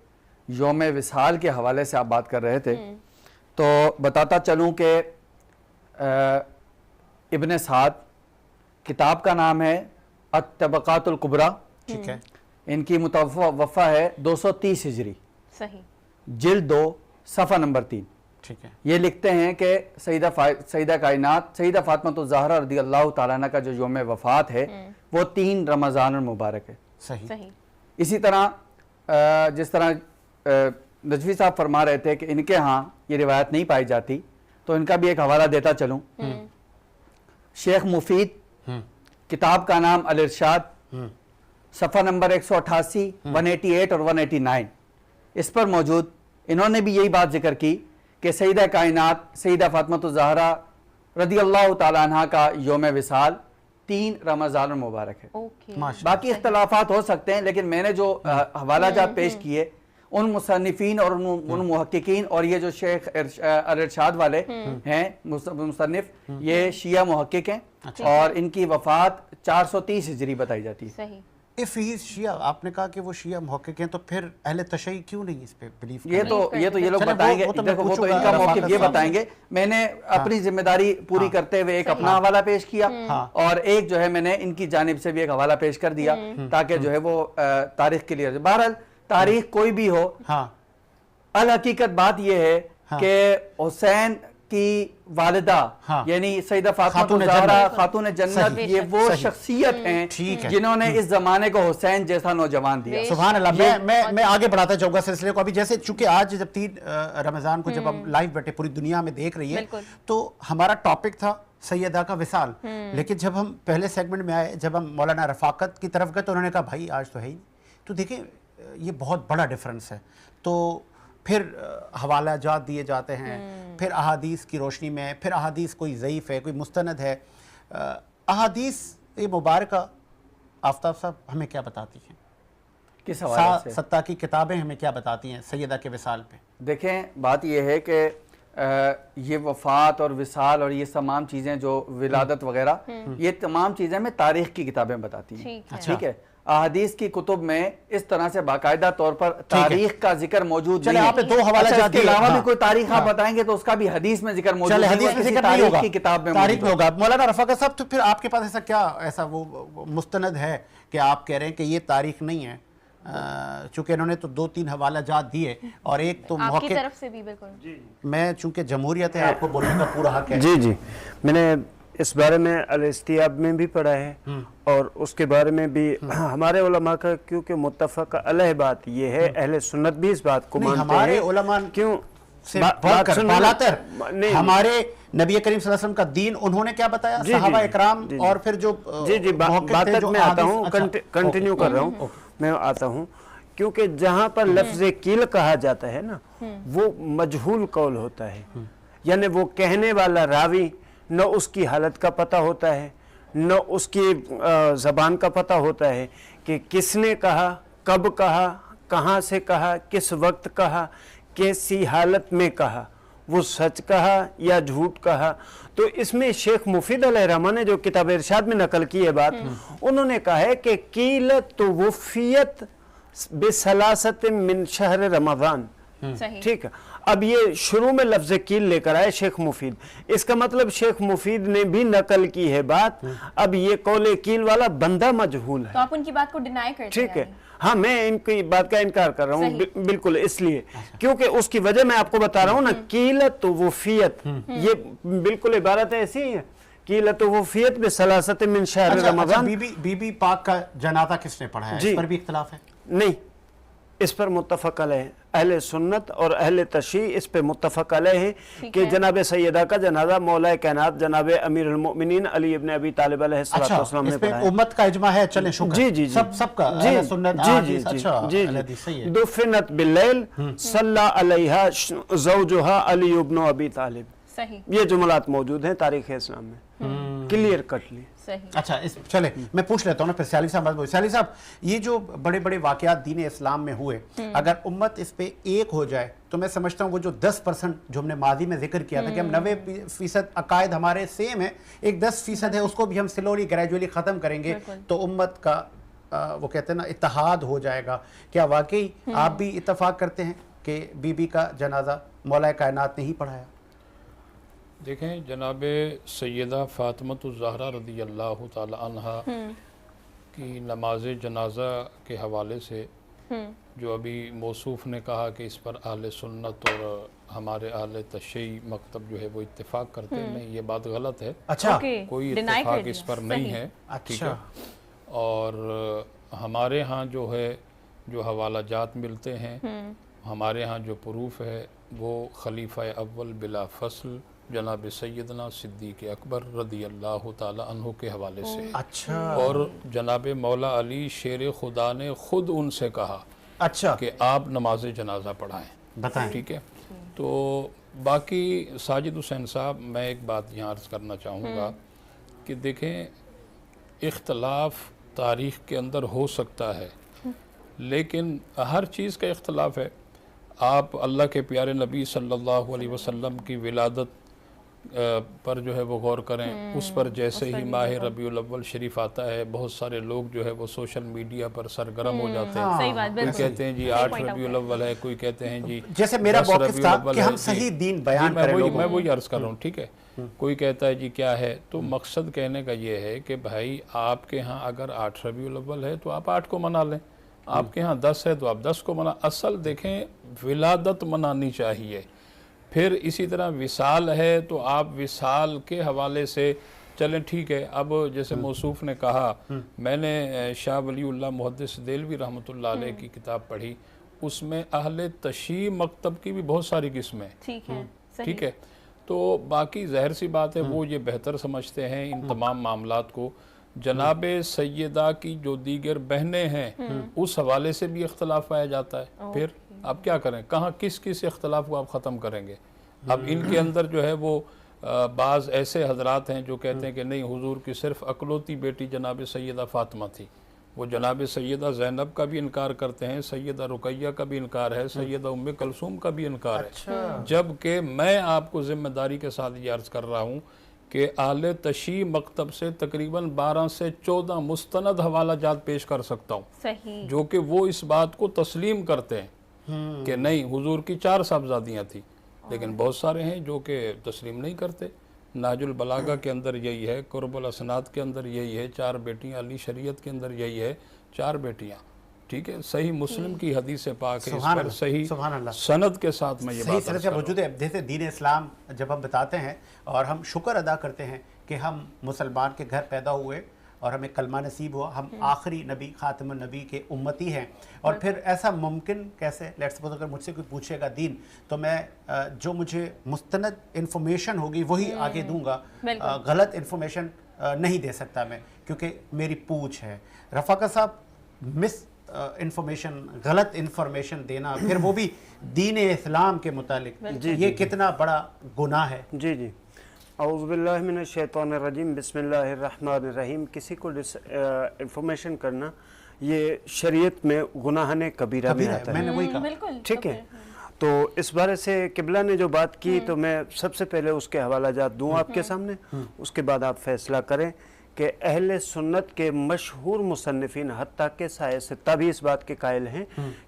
یوم وصال کے حوالے سے آپ بات کر رہے تھے, تو بتاتا چلوں کہ ابن سعد, کتاب کا نام ہے الطبقات الکبریٰ, ٹھیک ہے, ان کی متوفہ ہے 230 ہجری, صحیح, جلد 2 صفحہ نمبر 3. ٹھیک ہے. یہ لکھتے ہیں کہ سیدہ کائنات سیدہ فاطمہ الزہرا رضی اللہ تعالیٰ عنہ کا جو یوم وفات ہے وہ 3 رمضان المبارک ہے. صحیح. اسی طرح جس طرح نجوی صاحب فرما رہے تھے کہ ان کے ہاں یہ روایت نہیں پائی جاتی, تو ان کا بھی ایک حوالہ دیتا چلوں. شیخ مفید, کتاب کا نام الارشاد, صفحہ نمبر 188, 188 اور 189, اس پر موجود انہوں نے بھی یہی بات ذکر کی کہ سیدہ کائنات سیدہ فاطمہ الزہرا رضی اللہ تعالیٰ عنہ کا یوم وصال 3 رمضان المبارک ہے. باقی اختلافات ہو سکتے ہیں, لیکن میں نے جو حوالہ جات پیش کیے ان مصنفین اور ان محققین, اور یہ جو شیخ الارشاد والے ہیں مصنف, یہ شیعہ محقق ہیں, اور ان کی وفات 430 ہجری بتائی جاتی ہے. صحیح. if he is شیعہ, آپ نے کہا کہ وہ شیعہ محقق ہیں, تو پھر اہل تشیع کیوں نہیں اس پہ بلیف کرتے؟ یہ تو یہ لوگ بتائیں گے, دیکھو وہ تو ان کا موقف یہ بتائیں گے. میں نے اپنی ذمہ داری پوری کرتے ہوئے ایک اپنا حوالہ پیش کیا, اور ایک جو ہے میں نے ان کی جانب سے بھی ایک حوالہ پیش کر دیا, تاکہ جو ہے وہ تاریخ کے لیے. بہرحال تاریخ کوئی بھی ہو, الحقیقت بات یہ ہے کہ حسین کی والدہ یعنی سیدہ فاطمہ الزہرا خاتون جنت, یہ وہ شخصیت ہیں جنہوں نے اس زمانے کو حسین جیسا نوجوان دیا. سبحان اللہ. میں آگے بڑھاتا چاہوں گا سلسلے کو. ابھی جیسے چونکہ آج جب 3 رمضان کو جب ہم لائیو بیٹھے پوری دنیا میں دیکھ رہی ہے, تو ہمارا ٹاپک تھا سیدہ کا وصال, لیکن جب ہم پہلے سیگمنٹ میں آئے, جب ہم مولانا رفاقت کی طرف گئے, تو انہوں نے کہا بھائی آج تو ہے ہی. تو دیکھیں یہ بہت بڑا ڈیفرنس ہے. تو پھر حوالہ جات دیے جاتے ہیں, پھر احادیث کی روشنی میں, پھر احادیث کوئی ضعیف ہے, کوئی مستند ہے. احادیث مبارکہ آفتاب صاحب ہمیں کیا بتاتی ہیں؟ کس حوالے سے؟ 7 کی کتابیں ہمیں کیا بتاتی ہیں سیدہ کے وصال پہ؟ دیکھیں بات یہ ہے کہ یہ وفات اور وصال اور یہ تمام چیزیں جو ولادت وغیرہ, یہ تمام چیزیں میں تاریخ کی کتابیں بتاتی ہیں. ٹھیک ہے. احادیث کی کتب میں اس طرح سے باقاعدہ طور پر تاریخ کا ذکر موجود نہیں ہے. آپ نے 2 حوالہ جات اس کے علاوہ بھی کوئی تاریخ آپ بتائیں گے تو اس کا بھی حدیث میں ذکر موجود نہیں ہے, کسی تاریخ کی کتاب میں تاریخ میں ہوگا. مولانا رفاقت صاحب, تو پھر آپ کے پاس ایسا وہ مستند ہے کہ آپ کہہ رہے ہیں کہ یہ تاریخ نہیں ہے, چونکہ انہوں نے تو 2-3 حوالہ جات دیے, اور ایک تو آپ کی طرف سے بھی بالکل. میں چونکہ جمہوریت ہے, آپ کو بولنے کا پورا حق ہے. جی میں نے اس بارے میں الاستیاب میں بھی پڑھا ہے, اور اس کے بارے میں بھی ہمارے علماء کا کیونکہ متفق علیہ بات یہ ہے, اہل سنت بھی اس بات کو مانتے ہیں. ہمارے علماء کیوں سے بڑھ کر بالاتر ہمارے نبی کریم صلی اللہ علیہ وسلم کا دین انہوں نے کیا بتایا, صحابہ اکرام, اور پھر جو بات تک میں آتا ہوں, کنٹینیو کر رہا ہوں, میں آتا ہوں. کیونکہ جہاں پر لفظ قیل کہا جاتا ہے نا, وہ مجہول قول ہوتا ہے, یعنی وہ کہنے والا راوی نہ اس کی حالت کا پتہ ہوتا ہے, نہ اس کی زبان کا پتہ ہوتا ہے کہ کس نے کہا, کب کہا, کہاں سے کہا, کس وقت کہا, کیسی حالت میں کہا. وہ سچ کہا یا جھوٹ کہا. تو اس میں شیخ مفید علیہ الرحمہ نے جو کتاب ارشاد میں نقل کی ہے بات, انہوں نے کہا ہے کہ قیلت توفیت بثلاثت من شہر رمضان. صحیح. ٹھیک ہے, اب یہ شروع میں لفظ قیل لے کر آئے شیخ مفید, اس کا مطلب شیخ مفید نے بھی نقل کی ہے بات. اب یہ قول قیل والا بندہ مجہول ہے. تو آپ ان کی بات کو ڈینائی کرتے ہیں. ٹھیک ہے, ہاں میں ان کی بات کا انکار کر رہا ہوں بالکل, اس لیے کیونکہ اس کی وجہ میں آپ کو بتا رہا ہوں نا, قیلت وفیت, یہ بالکل عبارت ایسی ہے, قیلت وفیت بثلاثت من شہر رمضان. بی بی پاک کا جنازہ کس نے پڑھا ہے, اس پر بھی اختلاف ہے؟ نہیں, اس پر متفق علیہ اہل سنت اور اہل تشیع اس پہ متفق علیہ ہیں کہ جناب سیدہ کا جنازہ مولا کائنات جناب امیر المؤمنین علی ابن ابی طالب علیہ السلام نے پڑھا ہے. امت کا اجماع ہے, چلیں شکر. جی جی سب کا اہل سنت حدیث. اچھا اہل حدیث صحیح ہے. دفنت باللیل صلی علیہا زوجہا علی ابن ابی طالب. صحیح. یہ جملات موجود ہیں تاریخ اسلام میں, کلیئر کٹلی. اچھا چلے میں پوچھ لیتا ہوں نا پھر سیالی صاحب. سیالی صاحب, یہ جو بڑے بڑے واقعات دین اسلام میں ہوئے, اگر امت اس پہ ایک ہو جائے تو میں سمجھتا ہوں وہ جو 10% جو ہم نے ماضی میں ذکر کیا تھا کہ ہم 90% عقائد ہمارے سیم ہیں, ایک 10% ہے اس کو بھی ہم سلولی گریجولی ختم کریں گے تو امت کا وہ کہتے ہیں نا اتحاد ہو جائے گا. کیا واقعی آپ بھی اتفاق کرتے ہیں کہ بی بی کا جنازہ مولا کائنات نے ہی پڑھایا؟ دیکھیں, جناب سیدہ فاطمۃ الزہرا رضی اللہ تعالی عنہا کی نماز جنازہ کے حوالے سے جو ابھی موصوف نے کہا کہ اس پر اہل سنت اور ہمارے اہل تشیع مکتب جو ہے وہ اتفاق کرتے ہیں, نہیں, یہ بات غلط ہے. اچھا, کوئی اتفاق اس پر نہیں ہے. ٹھیک ہے, اور ہمارے ہاں جو ہے جو حوالہ جات ملتے ہیں, ہمارے ہاں جو پروف ہے وہ خلیفہ اول بلا فصل جناب سیدنا صدیق اکبر رضی اللہ تعالی عنہ کے حوالے سے. اچھا, اور جناب مولا علی شیر خدا نے خود ان سے کہا اچھا کہ آپ نماز جنازہ پڑھائیں. بتائیں. ٹھیک ہے, تو باقی ساجد حسین صاحب, میں ایک بات یہاں عرض کرنا چاہوں گا کہ دیکھیں, اختلاف تاریخ کے اندر ہو سکتا ہے لیکن ہر چیز کا اختلاف ہے. آپ اللہ کے پیارے نبی صلی اللہ علیہ وسلم کی ولادت پر جو ہے وہ غور کریں, اس پر جیسے ہی ماہ ربیع الاول شریف آتا ہے بہت سارے لوگ جو ہے وہ سوشل میڈیا پر سرگرم ہو جاتے ہیں. کوئی کہتے ہیں جی 8 ربیع الاول ہے, کوئی کہتے ہیں جی جیسے میرا موقف تھا کہ ہم صحیح دین بیان کریں لوگوں. میں وہی عرض کر رہا ہوں. ٹھیک ہے, کوئی کہتا ہے جی کیا ہے, تو مقصد کہنے کا یہ ہے کہ بھائی آپ کے ہاں اگر 8 ربیع الاول ہے تو آپ 8 کو منا لیں, آپ کے ہاں 10 ہے تو آپ 10 کو منا. اصل دیکھیں ولادت منانی چاہیے. پھر اسی طرح وصال ہے تو آپ وصال کے حوالے سے چلیں, ٹھیک ہے. اب جیسے موصوف نے کہا, میں نے شاہ ولی اللہ محدث دہلوی رحمۃ اللہ علیہ کی کتاب پڑھی, اس میں اہل تشیع مکتب کی بھی بہت ساری قسمیں. ٹھیک ہے, تو باقی ظاہر سی بات ہے وہ یہ بہتر سمجھتے ہیں ان تمام معاملات کو. جناب سیدہ کی جو دیگر بہنیں ہیں اس حوالے سے بھی اختلاف پایا جاتا ہے. پھر اب کیا کریں, کہاں کس اختلاف کو آپ ختم کریں گے؟ اب ان کے اندر جو ہے وہ بعض ایسے حضرات ہیں جو کہتے ہیں کہ نہیں, حضور کی صرف اکلوتی بیٹی جناب سیدہ فاطمہ تھی. وہ جناب سیدہ زینب کا بھی انکار کرتے ہیں, سیدہ رقیہ کا بھی انکار ہے, سیدہ ام کلثوم کا بھی انکار ہے. جبکہ میں آپ کو ذمہ داری کے ساتھ یہ عرض کر رہا ہوں کہ اہل تشیع مکتب سے تقریباً 12 سے 14 مستند حوالہ جات پیش کر سکتا ہوں جو کہ وہ اس بات کو تسلیم کرتے ہیں کہ نہیں, حضور کی 4 صاحبزادیاں تھیں. لیکن بہت سارے ہیں جو کہ تسلیم نہیں کرتے. نہج البلاغہ کے اندر یہی ہے, قرب الاسناد کے اندر یہی ہے, 4 بیٹیاں, علی شریعت کے اندر یہی ہے, 4 بیٹیاں. ٹھیک ہے, صحیح مسلم کی حدیث پاک ہے, اس پر صحیح سند کے ساتھ میں یہ بات صحیح سے موجود ہے. جیسے دین اسلام جب ہم بتاتے ہیں اور ہم شکر ادا کرتے ہیں کہ ہم مسلمان کے گھر پیدا ہوئے اور ہمیں کلمہ نصیب ہوا, ہم آخری نبی خاتم النبی کے امتی ہیں, اور پھر ایسا ممکن کیسے, لیٹس سپوز اگر مجھ سے کوئی پوچھے گا دین تو میں جو مجھے مستند انفارمیشن ہوگی وہی آگے دوں گا, غلط انفارمیشن نہیں دے سکتا میں, کیونکہ میری پوچھ ہے. رفاقہ صاحب, مس انفارمیشن, غلط انفارمیشن دینا, پھر وہ بھی دین اسلام کے متعلق, یہ کتنا بڑا گناہ ہے؟ جی جی, اعوذ باللہ من الشیطان الرجیم, بسم اللہ الرحمن الرحیم. کسی کو انفارمیشن کرنا یہ شریعت میں گناہ کبیرہ میں آتا ہے. میں نے وہی کہا. ٹھیک ہے, تو اس بارے سے قبلہ نے جو بات کی تو میں سب سے پہلے اس کے حوالہ جات دوں آپ کے سامنے، اس کے بعد آپ فیصلہ کریں کہ اہل سنت کے مشہور مصنفین حتیٰ کہ سائے ستہ بھی اس بات کے قائل ہیں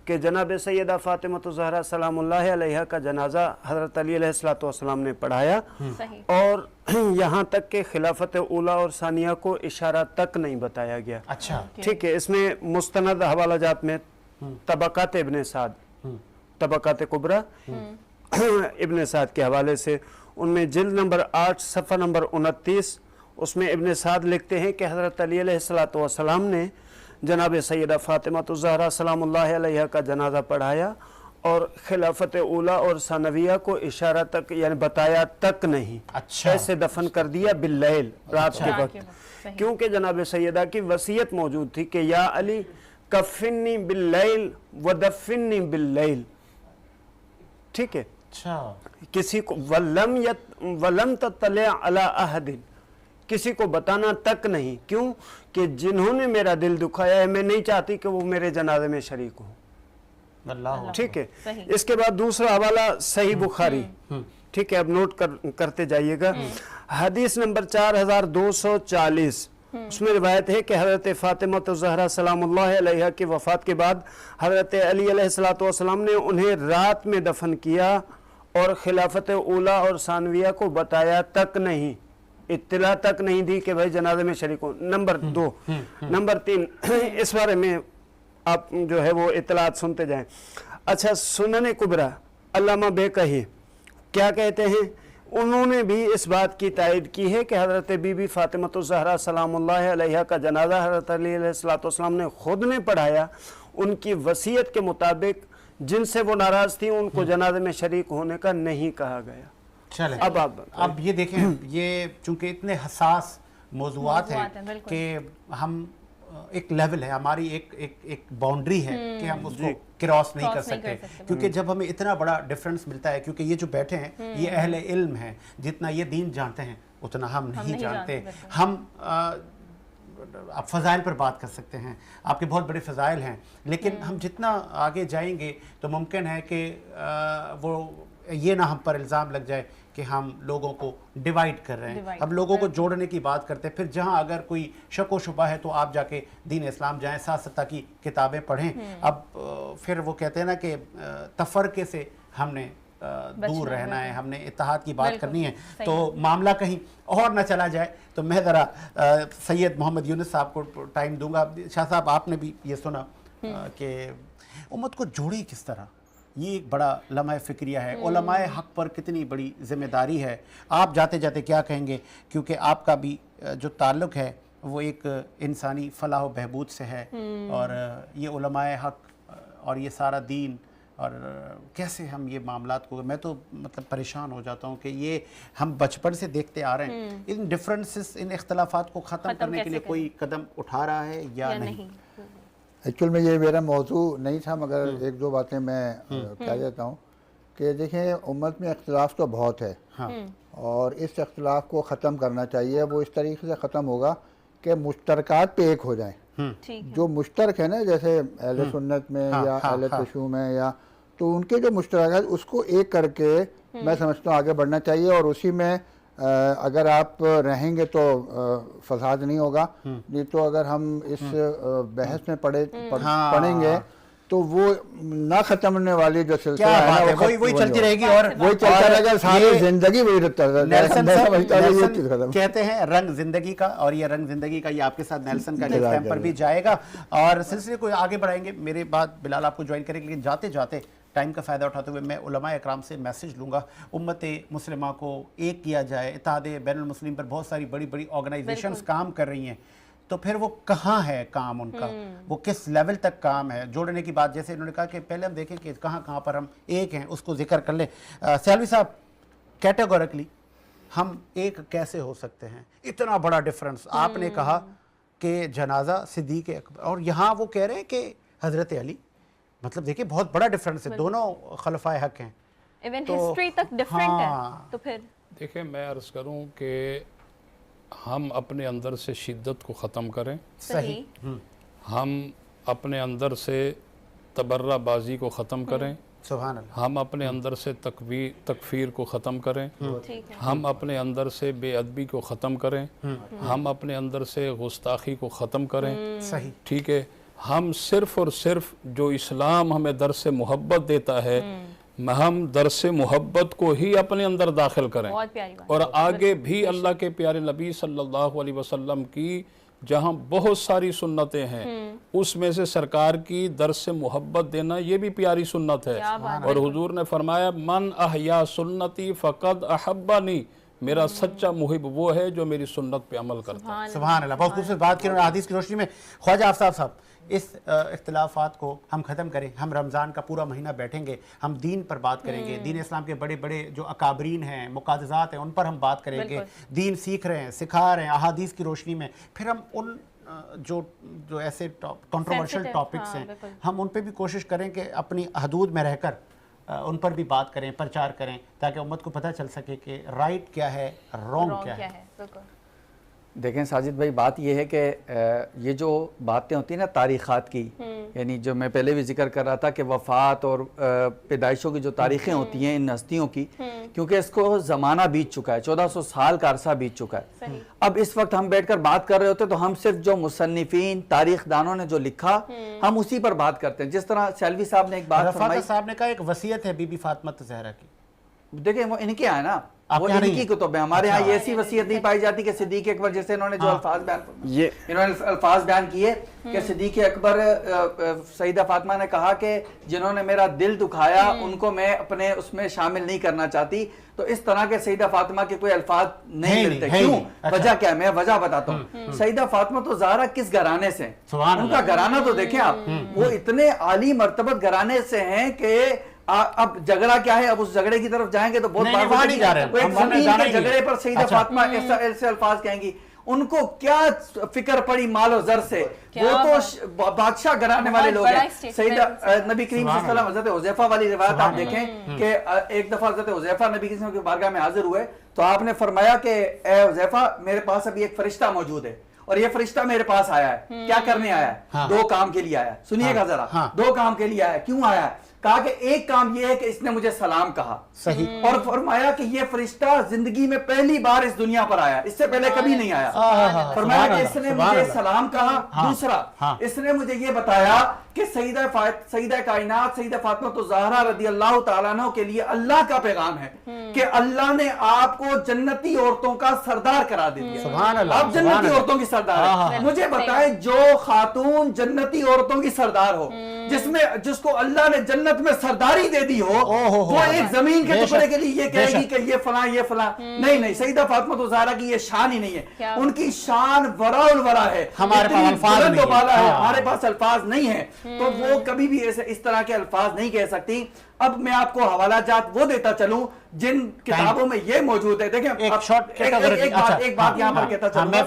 کہ جناب سیدہ فاطمہ الزہرا سلام اللہ علیہا کا جنازہ حضرت علی علیہ السلام نے پڑھایا، صحیح، اور یہاں تک کہ خلافت اولیٰ اور ثانیہ کو اشارہ تک نہیں بتایا گیا۔ اچھا، ٹھیک ہے، اس میں مستند حوالہ جات میں طبقات ابن سعد، طبقات کبریٰ ابن سعد کے حوالے سے، ان میں جلد نمبر 8 صفحہ نمبر 29، اس میں ابن سعد لکھتے ہیں کہ حضرت علی علیہ السلام نے جناب سیدہ فاطمہ الزہرا سلام اللہ علیہا کا جنازہ پڑھایا اور خلافت اولیٰ اور ثانویہ کو اشارہ تک یعنی بتایا تک نہیں، اچھا، ایسے دفن کر دیا باللیل، رات کے رات وقت، کے وقت، صحیح، کیونکہ جناب سیدہ کی وصیت موجود تھی کہ یا علی کفنی باللیل ودفنی باللیل، ٹھیک ہے، اچھا، کسی کو ولم تطلع علی احد، کسی کو بتانا تک نہیں، کیوں کہ جنہوں نے میرا دل دکھایا ہے میں نہیں چاہتی کہ وہ میرے جنازے میں شریک ہوں، اللہ، ٹھیک ہے۔ صحیح، اس کے بعد دوسرا حوالہ صحیح بخاری، ٹھیک ہے، اب نوٹ کرتے جائیے گا، حدیث نمبر 4240، اس میں روایت ہے کہ حضرت فاطمہ الزہرا سلام اللہ علیہا کی وفات کے بعد حضرت علی علیہ السلام نے انہیں رات میں دفن کیا اور خلافت اولیٰ اور ثانویہ کو بتایا تک نہیں، اطلاع تک نہیں دی کہ بھائی جنازے میں شریک ہوں۔ نمبر 2، نمبر 3 اس بارے میں آپ جو ہے وہ اطلاعات سنتے جائیں۔ اچھا، سنن کبریٰ علامہ بیکہی کیا کہتے ہیں؟ انہوں نے بھی اس بات کی تائید کی ہے کہ حضرت بی بی فاطمہ الزہرا سلام اللہ علیہا کا جنازہ حضرت علی علیہ السلام نے خود نے پڑھایا، ان کی وصیت کے مطابق جن سے وہ ناراض تھی ان کو جنازے میں شریک ہونے کا نہیں کہا گیا۔ چلیں اب یہ دیکھیں، یہ چونکہ اتنے حساس موضوعات ہیں بالکل، کہ ہم ایک لیول ہے، ہماری ایک باؤنڈری ہے کہ ہم اس کو کراس نہیں کر سکتے، کیونکہ جب ہمیں اتنا بڑا ڈفرنس ملتا ہے، کیونکہ یہ جو بیٹھے ہیں یہ اہل علم ہیں، جتنا یہ دین جانتے ہیں اتنا ہم نہیں جانتے۔ ہم آپ فضائل پر بات کر سکتے ہیں، آپ کے بہت بڑے فضائل ہیں، لیکن ہم جتنا آگے جائیں گے تو ممکن ہے کہ وہ یہ نہ ہم پر الزام لگ جائے کہ ہم لوگوں کو ڈیوائیڈ کر رہے ہیں، ہم لوگوں کو جوڑنے کی بات کرتے ہیں۔ پھر جہاں اگر کوئی شک و شبہ ہے تو آپ جا کے دین اسلام جائیں، سات ستہ کی کتابیں پڑھیں۔ اب پھر وہ کہتے ہیں نا کہ تفرقے سے ہم نے دور رہنا ہے، ہم نے اتحاد کی بات کرنی ہے، تو معاملہ کہیں اور نہ چلا جائے۔ تو میں ذرا سید محمد یونس صاحب کو ٹائم دوں گا۔ شاہ صاحب، آپ نے بھی یہ سنا کہ امت کو جوڑی کس طرح، یہ ایک بڑا لمحہ فکریہ ہے، علماء حق پر کتنی بڑی ذمہ داری ہے۔ آپ جاتے جاتے کیا کہیں گے، کیونکہ آپ کا بھی جو تعلق ہے وہ ایک انسانی فلاح و بہبود سے ہے، اور یہ علماء حق اور یہ سارا دین، اور کیسے ہم یہ معاملات کو، میں تو مطلب پریشان ہو جاتا ہوں کہ یہ ہم بچپن سے دیکھتے آ رہے ہیں، ان ڈفرنسز، ان اختلافات کو ختم کرنے کے لیے کوئی قدم اٹھا رہا ہے یا نہیں؟ ایکچول میں یہ میرا موضوع نہیں تھا، مگر ایک دو باتیں میں کہہ دیتا ہوں کہ دیکھیں امت میں اختلاف تو بہت ہے، اور اس اختلاف کو ختم کرنا چاہیے۔ وہ اس طریقے سے ختم ہوگا کہ مشترکات پہ ایک ہو جائیں، جو مشترک ہے نا، جیسے اہل سنت میں یا اہل تشیع میں، یا تو ان کے جو مشترکات اس کو ایک کر کے میں سمجھتا ہوں آگے بڑھنا چاہیے، اور اسی میں اگر آپ رہیں گے تو فساد نہیں ہوگا۔ نہیں تو اگر ہم اس بحث میں پڑھیں گے تو وہ نہ ختم ہونے والی جو سلسلہ ہے وہی چلتی رہے گی، اور وہی چلتا رہے گا ساری زندگی، وہی کہتے ہیں رنگ زندگی کا، اور یہ رنگ زندگی کا یہ آپ کے ساتھ نیلسن کا ٹائم پر بھی جائے گا، اور سلسلے کو آگے بڑھائیں گے۔ میرے بعد بلال آپ کو جوائن کریں گے، لیکن جاتے جاتے ٹائم کا فائدہ اٹھاتے ہوئے میں علماء اکرام سے میسج لوں گا، امت مسلمہ کو ایک کیا جائے۔ اتحاد بین المسلمین پر بہت ساری بڑی بڑی آرگنائزیشنز کام کر رہی ہیں، تو پھر وہ کہاں ہے کام ان کا، وہ کس لیول تک کام ہے؟ جوڑنے کی بات جیسے انہوں نے کہا کہ پہلے ہم دیکھیں کہ کہاں کہاں پر ہم ایک ہیں، اس کو ذکر کر لیں۔ سیالوی صاحب، کیٹیگورکلی ہم ایک کیسے ہو سکتے ہیں؟ اتنا بڑا ڈفرنس، آپ نے کہا کہ جنازہ صدیق اکبر، اور یہاں وہ کہہ رہے ہیں کہ حضرت علی، مطلب دیکھیں بہت بڑا ڈفرنس ہے، دونوں خلفائے حق ہیں، ایون ہسٹری تک ڈفرنٹ ہے۔ تو پھر دیکھیں، میں عرض کروں کہ ہم اپنے اندر سے شدت کو ختم کریں، صحیح، ہم اپنے اندر سے تبرہ بازی کو ختم کریں، سبحان اللہ. ہم اپنے اندر سے تکفیر کو ختم کریں، ٹھیک ہے. ہم اپنے اندر سے بے ادبی کو ختم کریں، ہم اپنے اندر سے گستاخی کو ختم کریں. صحیح. ٹھیک ہے. ہم صرف اور صرف جو اسلام ہمیں درس محبت دیتا ہے، ہم درس محبت کو ہی اپنے اندر داخل کریں، بہت پیاری بات. اور آگے بھی اللہ کے پیارے نبی صلی اللہ علیہ وسلم کی جہاں بہت ساری سنتیں ہیں، اس میں سے سرکار کی درس محبت دینا یہ بھی پیاری سنت ہے. اور حضور نے فرمایا من احیا سنتی فقد احبنی، میرا سچا محب وہ ہے جو میری سنت پہ عمل کرتا ہے. سبحان اللہ. بہت خوبصورت بات کی انہوں نے حدیث کی روشنی میں. خواجہ آفتاب صاحب، اس اختلافات کو ہم ختم کریں. ہم رمضان کا پورا مہینہ بیٹھیں گے، ہم دین پر بات کریں گے، دین اسلام کے بڑے بڑے جو اکابرین ہیں، مقدسات ہیں، ان پر ہم بات کریں گے. دین سیکھ رہے ہیں، سکھا رہے ہیں احادیث کی روشنی میں. پھر ہم ان جو ایسے کنٹروورشل ٹاپکس ہیں، ہم ان پہ بھی کوشش کریں کہ اپنی حدود میں رہ کر ان پر بھی بات کریں، پرچار کریں، تاکہ امت کو پتہ چل سکے کہ رائٹ کیا ہے، رونگ کیا ہے. دیکھیں ساجد بھائی، بات یہ ہے کہ یہ جو باتیں ہوتی ہیں نا تاریخات کی، یعنی جو میں پہلے بھی ذکر کر رہا تھا کہ وفات اور پیدائشوں کی جو تاریخیں ہوتی ہیں ان ہستیوں کی، کیونکہ اس کو زمانہ بیت چکا ہے، 1400 سال کا عرصہ بیت چکا ہے. اب اس وقت ہم بیٹھ کر بات کر رہے ہوتے تو ہم صرف جو مصنفین تاریخ دانوں نے جو لکھا ہم اسی پر بات کرتے ہیں. جس طرح سیلوی صاحب نے ایک بات فرمائی، رفاقہ صاحب نے کہا ایک وصیت ہے بی بی فاطمہ زہرا کی. دیکھیں وہ ان کے ہیں نا، وہ ان کی کتب ہے. ہمارے ہاں یہ ایسی وصیت نہیں پائی جاتی کہ صدیق اکبر جیسے انہوں نے جو الفاظ بیان کیے کہ صدیق اکبر سیدہ فاطمہ نے کہا کہ جنہوں نے میرا دل دکھایا ان کو میں اپنے اس میں شامل نہیں کرنا چاہتی. تو اس طرح کے سیدہ فاطمہ کے کوئی الفاظ نہیں ملتے. کیوں؟ وجہ کیا ہے؟ میں وجہ بتاتا ہوں. سیدہ فاطمہ تو زہرا کس گھرانے سے، ان کا گھرانہ تو دیکھیں آپ، وہ اتنے عالی مرتبت گھرانے سے ہیں کہ اب جھگڑا کیا ہے، اب اس جھگڑے کی طرف جائیں گے تو بہت زمین کے جھگڑے پر سیدہ فاطمہ ایسے الفاظ کہیں گی. ان کو کیا فکر پڑی مال و زر سے، وہ تو بادشاہ گھرانے والے لوگ ہیں. سیدہ نبی کریم صلی اللہ علیہ وسلم حضرت حذیفہ والی روایت آپ دیکھیں کہ ایک دفعہ حضرت حذیفہ نبی کریم صلی اللہ علیہ وسلم کی بارگاہ میں حاضر ہوئے تو آپ نے فرمایا کہ اے حذیفہ میرے پاس ابھی ایک فرشتہ موجود ہے، اور یہ فرشتہ میرے پاس آیا ہے. کیا کرنے آیا ہے؟ 2 کام کے لیے آیا ہے. سنیے گا ذرا، 2 کام کے لیے آیا ہے. کیوں آیا ہے؟ کہا کہ ایک کام یہ ہے کہ اس نے مجھے سلام کہا. صحیح. اور فرمایا کہ یہ فرشتہ زندگی میں پہلی بار اس دنیا پر آیا، اس سے پہلے کبھی نہیں آیا. فرمایا کہ اس نے مجھے سلام کہا. دوسرا، اس نے مجھے یہ بتایا کہ سیدہ کائنات سیدہ فاطمہ زہرا رضی اللہ تعالیٰ عنہ کے لیے اللہ کا پیغام ہے کہ اللہ نے آپ کو جنتی عورتوں کا سردار قرار دے دیا. آپ جنتی عورتوں کی سردار ہیں. مجھے بتائیں جو خاتون جنتی عورتوں کی سردار ہو، جس کو اللہ نے جنت میں سرداری دے دی ہو، وہ ایک زمین کے ٹکڑے کے لیے یہ کہے گی کہ یہ فلاں یہ فلاں. نہیں، سیدہ فاطمہ زہرا کی یہ شان ہی نہیں ہے. ان کی شان وراء الورا ہے. ہمارے پاس الفاظ نہیں ہے تو وہ کبھی بھی اس طرح کے الفاظ نہیں کہہ سکتی. اب میں آپ کو حوالہ جات وہ دیتا چلوں جن کتابوں میں یہ موجود ہے. دیکھیں ایک بات یہاں پر کہتا چلوں گا،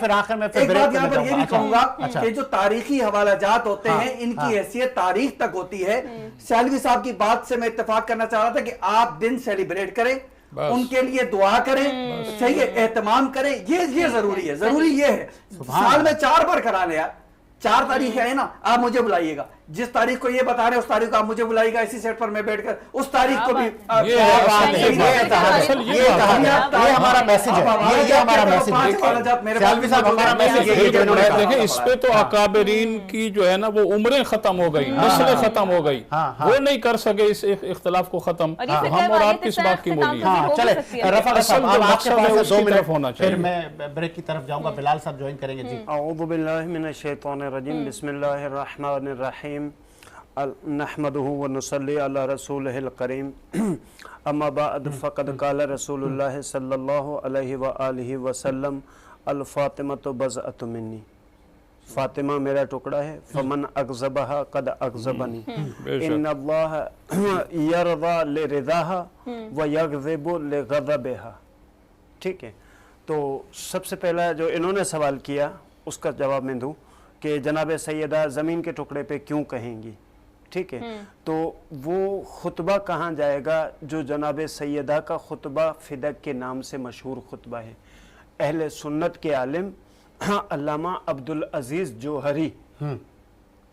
ایک بات یہاں پر یہ بھی کہوں گا کہ جو تاریخی حوالہ جات ہوتے ہیں ان کی حیثیت تاریخ تک ہوتی ہے. سیلوی صاحب کی بات سے میں اتفاق کرنا چاہ رہا تھا کہ آپ دن سیلیبریٹ کریں، ان کے لیے دعا کریں، صحیح اہتمام کریں. یہ ضروری ہے. ضروری یہ ہے سال میں 4 بار کرا لیا. 4 تاریخیں ہیں نا، آپ مجھے بلائیے گا. جس تاریخ کو یہ بتا رہے ہیں اس تاریخ کو آپ مجھے بلائیے گا اسی سیٹ پر میں بیٹھ کر اس تاریخ کو بھی. یہ ہمارا میسج ہے. دیکھیں اس پہ تو اکابرین کی جو ہے نا وہ عمریں ختم ہو گئی، نسلیں ختم ہو گئی، وہ نہیں کر سکے اس اختلاف کو ختم. ہم اور آپ کس بات کی مولی ہیں؟ چلے رفاقہ صاحب اب آپ کے پاس 2 طرف ہونا منٹ، چاہیے. پھر میں بریک کی طرف جاؤں گا. بلال صاحب جوائن کریں گے. جی اعوذ باللہ من الشیطان الرجیم. بسم اللہ الرحمن الرحیم. نحمدہ ونصلی علی رسولہ الکریم. اما بعد فقد قال رسول اللہ صلی اللہ علیہ وآلہ وسلم الفاطمۃ بضعۃ منی. فاطمہ میرا ٹکڑا ہے. فمن اغضبہا قد اغضبنی. ان اللہ یرضی لرضاہا ویغضب لغضبہا. ٹھیک ہے. تو سب سے پہلا جو انہوں نے سوال کیا اس کا جواب میں دوں کہ جناب سیدہ زمین کے ٹکڑے پہ کیوں کہیں گی. ٹھیک ہے. تو وہ خطبہ کہاں جائے گا جو جناب سیدہ کا خطبہ فدق کے نام سے مشہور خطبہ ہے. اہل سنت کے عالم علامہ عبدالعزیز جوہری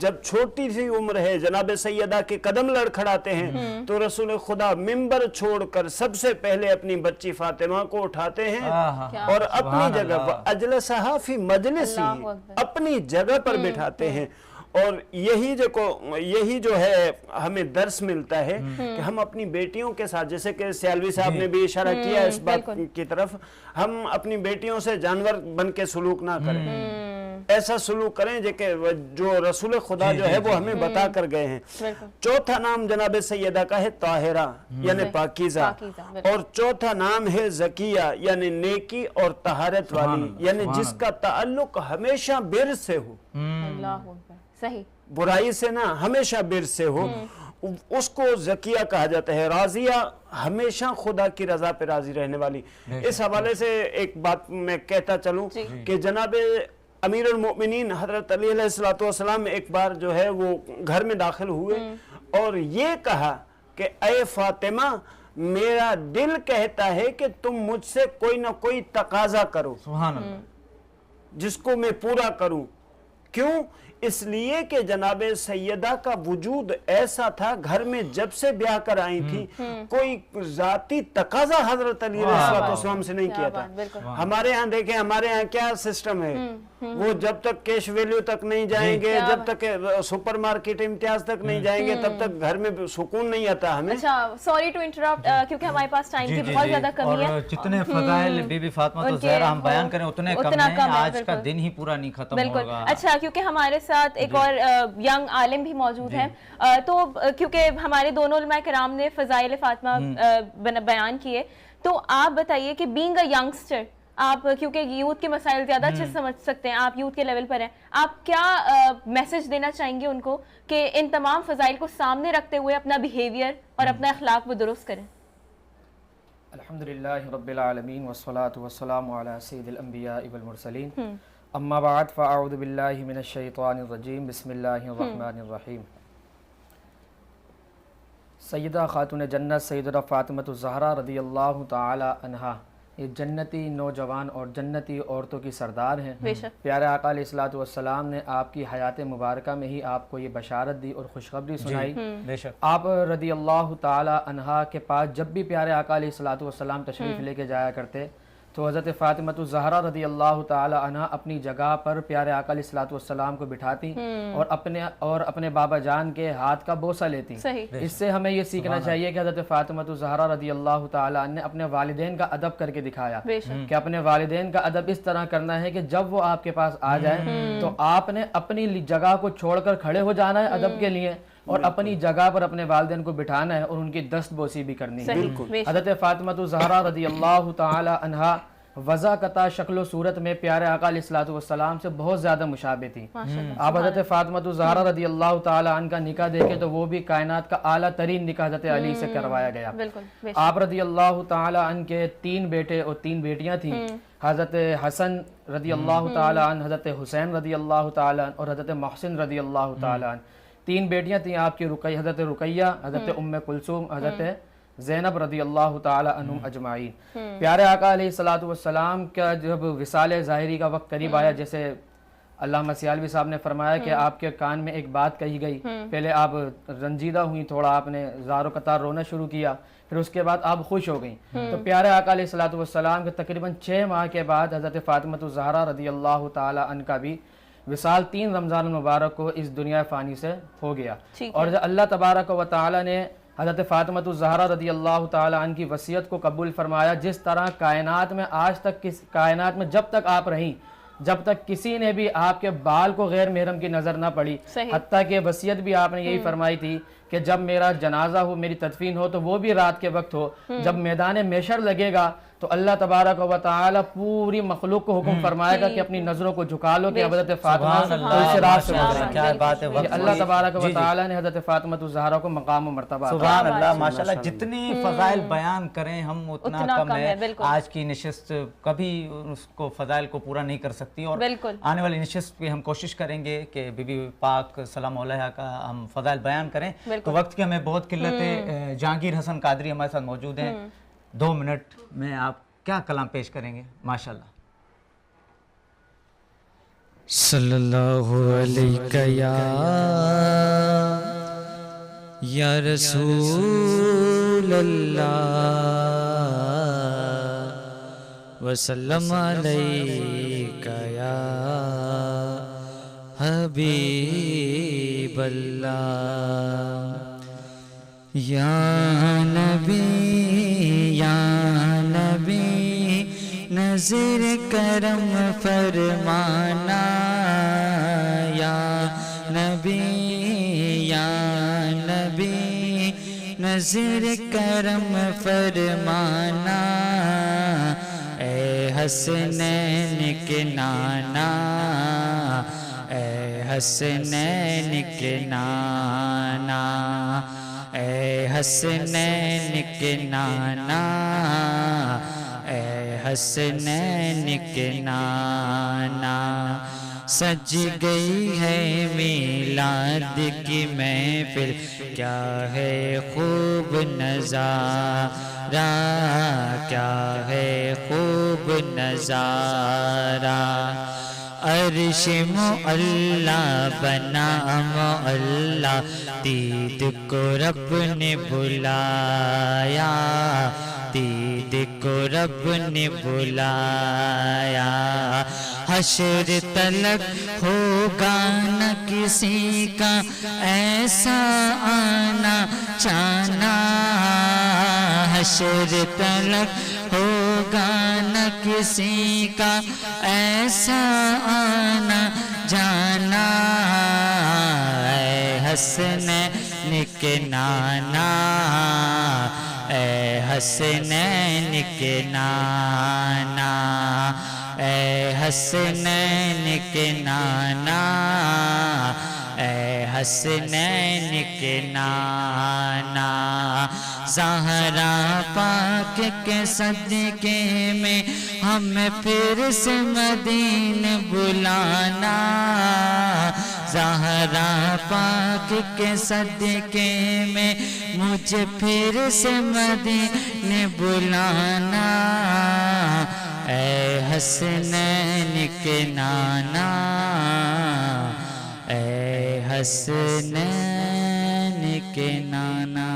جب چھوٹی سی عمر ہے جناب سیدہ کے قدم لڑکھڑاتے ہیں تو رسول خدا ممبر چھوڑ کر سب سے پہلے اپنی بچی فاطمہ کو اٹھاتے ہیں اور اپنی جگہ پر اجلسہا فی مجلسی اپنی جگہ پر بٹھاتے ہیں. اور یہی جو ہے ہمیں درس ملتا ہے کہ ہم اپنی بیٹیوں کے ساتھ, جیسے کہ سیالوی صاحب نے بھی اشارہ کیا اس بات کی طرف, ہم اپنی بیٹیوں سے جانور بن کے سلوک نہ کریں, ایسا سلوک کریں جو رسول خدا جو ہے وہ ہمیں بتا کر گئے ہیں. چوتھا نام جناب سیدہ کا ہے طاہرہ یعنی پاکیزہ, اور چوتھا نام ہے زکیہ یعنی نیکی اور طہارت والی, یعنی جس کا تعلق ہمیشہ بر سے ہو, صحیح, برائی سے نہ, ہمیشہ بر سے ہو, اس کو زکیہ کہا جاتا ہے. راضیہ ہمیشہ خدا کی رضا پہ راضی رہنے والی. اس حوالے سے ایک بات میں کہتا چلوں کہ جناب امیر المؤمنین حضرت علی علیہ السلام ایک بار جو ہے وہ گھر میں داخل ہوئے اور یہ کہا کہ اے فاطمہ, میرا دل کہتا ہے کہ تم مجھ سے کوئی نہ کوئی تقاضا کرو جس کو میں پورا کروں. کیوں؟ اس لیے کہ جناب سیدہ کا وجود ایسا تھا, گھر میں جب سے بیاہ کر آئی تھی کوئی ذاتی تقاضا حضرت علی علیہ السلام سے نہیں کیا تھا. ہمارے ہاں دیکھیں, ہمارے ہاں کیا سسٹم ہے, وہ جب تک کیش ویلیو تک نہیں جائیں گے, جب تک سپر مارکیٹ امتیاز تک نہیں جائیں گے, تب تک گھر میں سکون نہیں آتا ہمیں. اچھا, سوری ٹو انٹرپٹ, کیونکہ ہمارے پاس ٹائم کی بہت زیادہ کمی ہے, اور جتنے فضائل بی بی فاطمہ تو زہرا ہم بیان کریں اتنے کم ہیں, آج کا دن ہی پورا نہیں ختم ہوگا. اچھا, کیونکہ ہمارے ساتھ ایک اور ینگ عالم بھی موجود ہیں, تو کیونکہ ہمارے دونوں علماء کرام نے فضائل فاطمہ بیان کیے, تو آپ بتائیے کہ بینگ اے ینگسٹر, آپ کیونکہ یوتھ کے مسائل زیادہ اچھے سمجھ سکتے ہیں, آپ یوتھ کے لیول پر ہیں, آپ کیا میسج دینا چاہیں گے ان کو کہ ان تمام فضائل کو سامنے رکھتے ہوئے اپنا بیہیویئر اور اپنا اخلاق وہ درست کریں؟ الحمدللہ رب العالمین والصلاة والسلام علی سید الانبیاء والمرسلین, اما بعد فاعوذ باللہ من الشیطان الرجیم, بسم اللہ الرحمن الرحیم. سیدہ خاتون جنت سیدہ فاطمہ الزہرا رضی اللہ تعالی عنہا یہ جنتی نوجوان اور جنتی عورتوں کی سردار ہیں. پیارے آقا علیہ الصلوۃ والسلام نے آپ کی حیات مبارکہ میں ہی آپ کو یہ بشارت دی اور خوشخبری سنائی. آپ رضی اللہ تعالی عنہا کے پاس جب بھی پیارے آقا علیہ الصلوۃ والسلام تشریف لے کے جایا کرتے تو حضرت فاطمہ الزہرا رضی اللہ تعالی عنہا اپنی جگہ پر پیارے آقا علیہ الصلوۃ والسلام کو بٹھاتی اور اپنے بابا جان کے ہاتھ کا بوسہ لیتی. اس سے ہمیں یہ سیکھنا چاہیے کہ حضرت فاطمہ الزہرا رضی اللہ تعالی عنہ نے اپنے والدین کا ادب کر کے دکھایا کہ اپنے والدین کا ادب اس طرح کرنا ہے کہ جب وہ آپ کے پاس آ جائے تو آپ نے اپنی جگہ کو چھوڑ کر کھڑے ہو جانا ہے ادب کے لیے, اور اپنی جگہ پر اپنے والدین کو بٹھانا ہے اور ان کی دست بوسی بھی کرنی ہے. حضرت فاطمہ الزہرا رضی اللہ تعالی عنہا وضع قطع شکل و صورت میں پیارے آقا علیہ الصلوۃ والسلام سے بہت زیادہ مشابہ تھی. آپ حضرت فاطمہ الزہرا رضی اللہ تعالی عنہ کا نکاح دیکھیں تو وہ بھی کائنات کا اعلیٰ ترین نکاح حضرت علی سے کروایا گیا. آپ رضی اللہ تعالی عنہ کے 3 بیٹے اور 3 بیٹیاں تھیں, حضرت حسن رضی اللہ تعالی عنہ, حضرت حسین رضی اللہ تعالی عنہ اور حضرت محسن رضی اللہ تعالی عنہ. 3 بیٹیاں تھیں آپ کی, حضرت رقیہ, حضرت ام کلثوم, حضرت زینب رضی اللہ تعالی عنہم اجمعین. پیارے آقا علیہ الصلوۃ والسلام کا جب وصال ظاہری کا وقت قریب آیا, جیسے علامہ سیالوی صاحب نے فرمایا کہ آپ کے کان میں ایک بات کہی گئی, پہلے آپ رنجیدہ ہوئیں, تھوڑا آپ نے زار و قطار رونا شروع کیا, پھر اس کے بعد آپ خوش ہو گئیں. تو پیارے آقا علیہ الصلوۃ والسلام کے تقریباً 6 ماہ کے بعد حضرت فاطمہ الزہرا رضی اللہ تعالی عنہ کا بھی وصال 3 رمضان المبارک کو اس دنیا فانی سے ہو گیا. اور اللہ تبارک و تعالی نے حضرت فاطمہ الزہرا رضی اللہ تعالی عنہ کی وصیت کو قبول فرمایا. جس طرح کائنات میں آج تک کائنات میں جب تک آپ رہیں, جب تک کسی نے بھی آپ کے بال کو غیر محرم کی نظر نہ پڑی, حتیٰ کہ وصیت بھی آپ نے یہی فرمائی تھی کہ جب میرا جنازہ ہو, میری تدفین ہو, تو وہ بھی رات کے وقت ہو, جب میدان محشر لگے گا تو اللہ تبارک و تعالی پوری مخلوق کو حکم فرمائے گا کہ اپنی نظروں کو جھکا لو کہ حضرت فاطمہ اللہ تبارک و تعالی نے حضرت فاطمہ الزہرا کو مقام و مرتبہ. سبحان اللہ, ماشاءاللہ. جتنی فضائل بیان کریں ہم اتنا کم ہے. آج کی نشست کبھی اس کو فضائل کو پورا نہیں کر سکتی, اور آنے والی نشست پہ ہم کوشش کریں گے کہ بی بی پاک سلام علیہا کا ہم فضائل بیان کریں. تو وقت کی ہمیں بہت قلت ہے. جہانگیر حسن قادری ہمارے ساتھ موجود ہیں. 2 منٹ میں آپ کیا کلام پیش کریں گے؟ ماشاءاللہ. صلی اللہ علیہ یا رسول اللہ وسلم علیکہ یا حبیب اللہ یا نبی نظر کرم فرمانا یا نبی نظر کرم فرمانا اے حسنین کے نانا اے حسنین کے نانا اے حسنین کے نانا اے حسنین کے نانا سج گئی ہے میلاد کی محفل کیا ہے خوب نظارہ کیا ہے خوب نظارہ عرش معلا بنا معلا دید کو رب نے بلایا دید کو رب نے بلایا حشر تلک ہوگا نہ کسی کا ایسا آنا جانا حشر تلک ہوگا نہ کسی کا ایسا آنا جانا اے حسنین کے نانا اے حسنین کے نانا اے حسنین کے نانا اے حسنین کے نانا زہرا پاک کے صدقے میں ہمیں پھر سے مدینے بلانا زہرا پاک کے صدقے میں مجھے پھر سے مدینے بلانا اے حسنین کے نانا اے حسنین کے نانا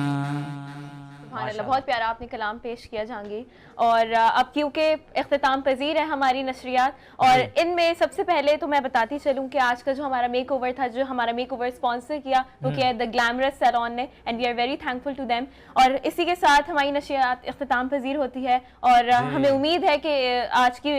سبحان اللہ، بہت پیارا آپ نے کلام پیش کیا جہانگیر. اور اب کیونکہ اختتام پذیر ہے ہماری نشریات، اور ان میں سب سے پہلے تو میں بتاتی چلوں کہ آج کا جو ہمارا میک اوور تھا، جو ہمارا میک اوور اسپانسر کیا وہ کیا ہے دا گلیمرس سیلون نے، and we are very thankful to them. اور اسی کے ساتھ ہماری نشریات اختتام پذیر ہوتی ہے، اور ہمیں امید ہے کہ آج کی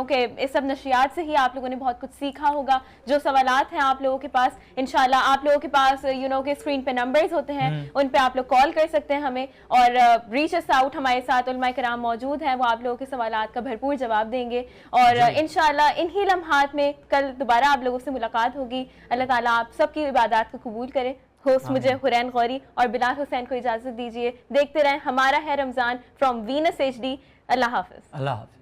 کہ اس سب نشریات سے ہی آپ لوگوں نے بہت کچھ سیکھا ہوگا. جو سوالات ہیں آپ لوگوں کے پاس، انشاءاللہ آپ لوگوں کے پاس کہ اسکرین پہ نمبرز ہوتے ہیں، ان پہ آپ لوگ کال کر سکتے ہیں ہمیں، اور ریچ اس آؤٹ. ہمارے ساتھ علماء کرام موجود ہیں، وہ آپ لوگوں کے سوالات کا بھرپور جواب دیں گے. اور انشاءاللہ انہی لمحات میں کل دوبارہ آپ لوگوں سے ملاقات ہوگی. اللہ تعالیٰ آپ سب کی عبادات کو قبول کرے. ہوسٹ مجھے حرین غوری اور بلال حسین کو اجازت دیجیے. دیکھتے رہیں ہمارا ہے رمضان فرام وینس HD. اللہ حافظ. اللہ حافظ.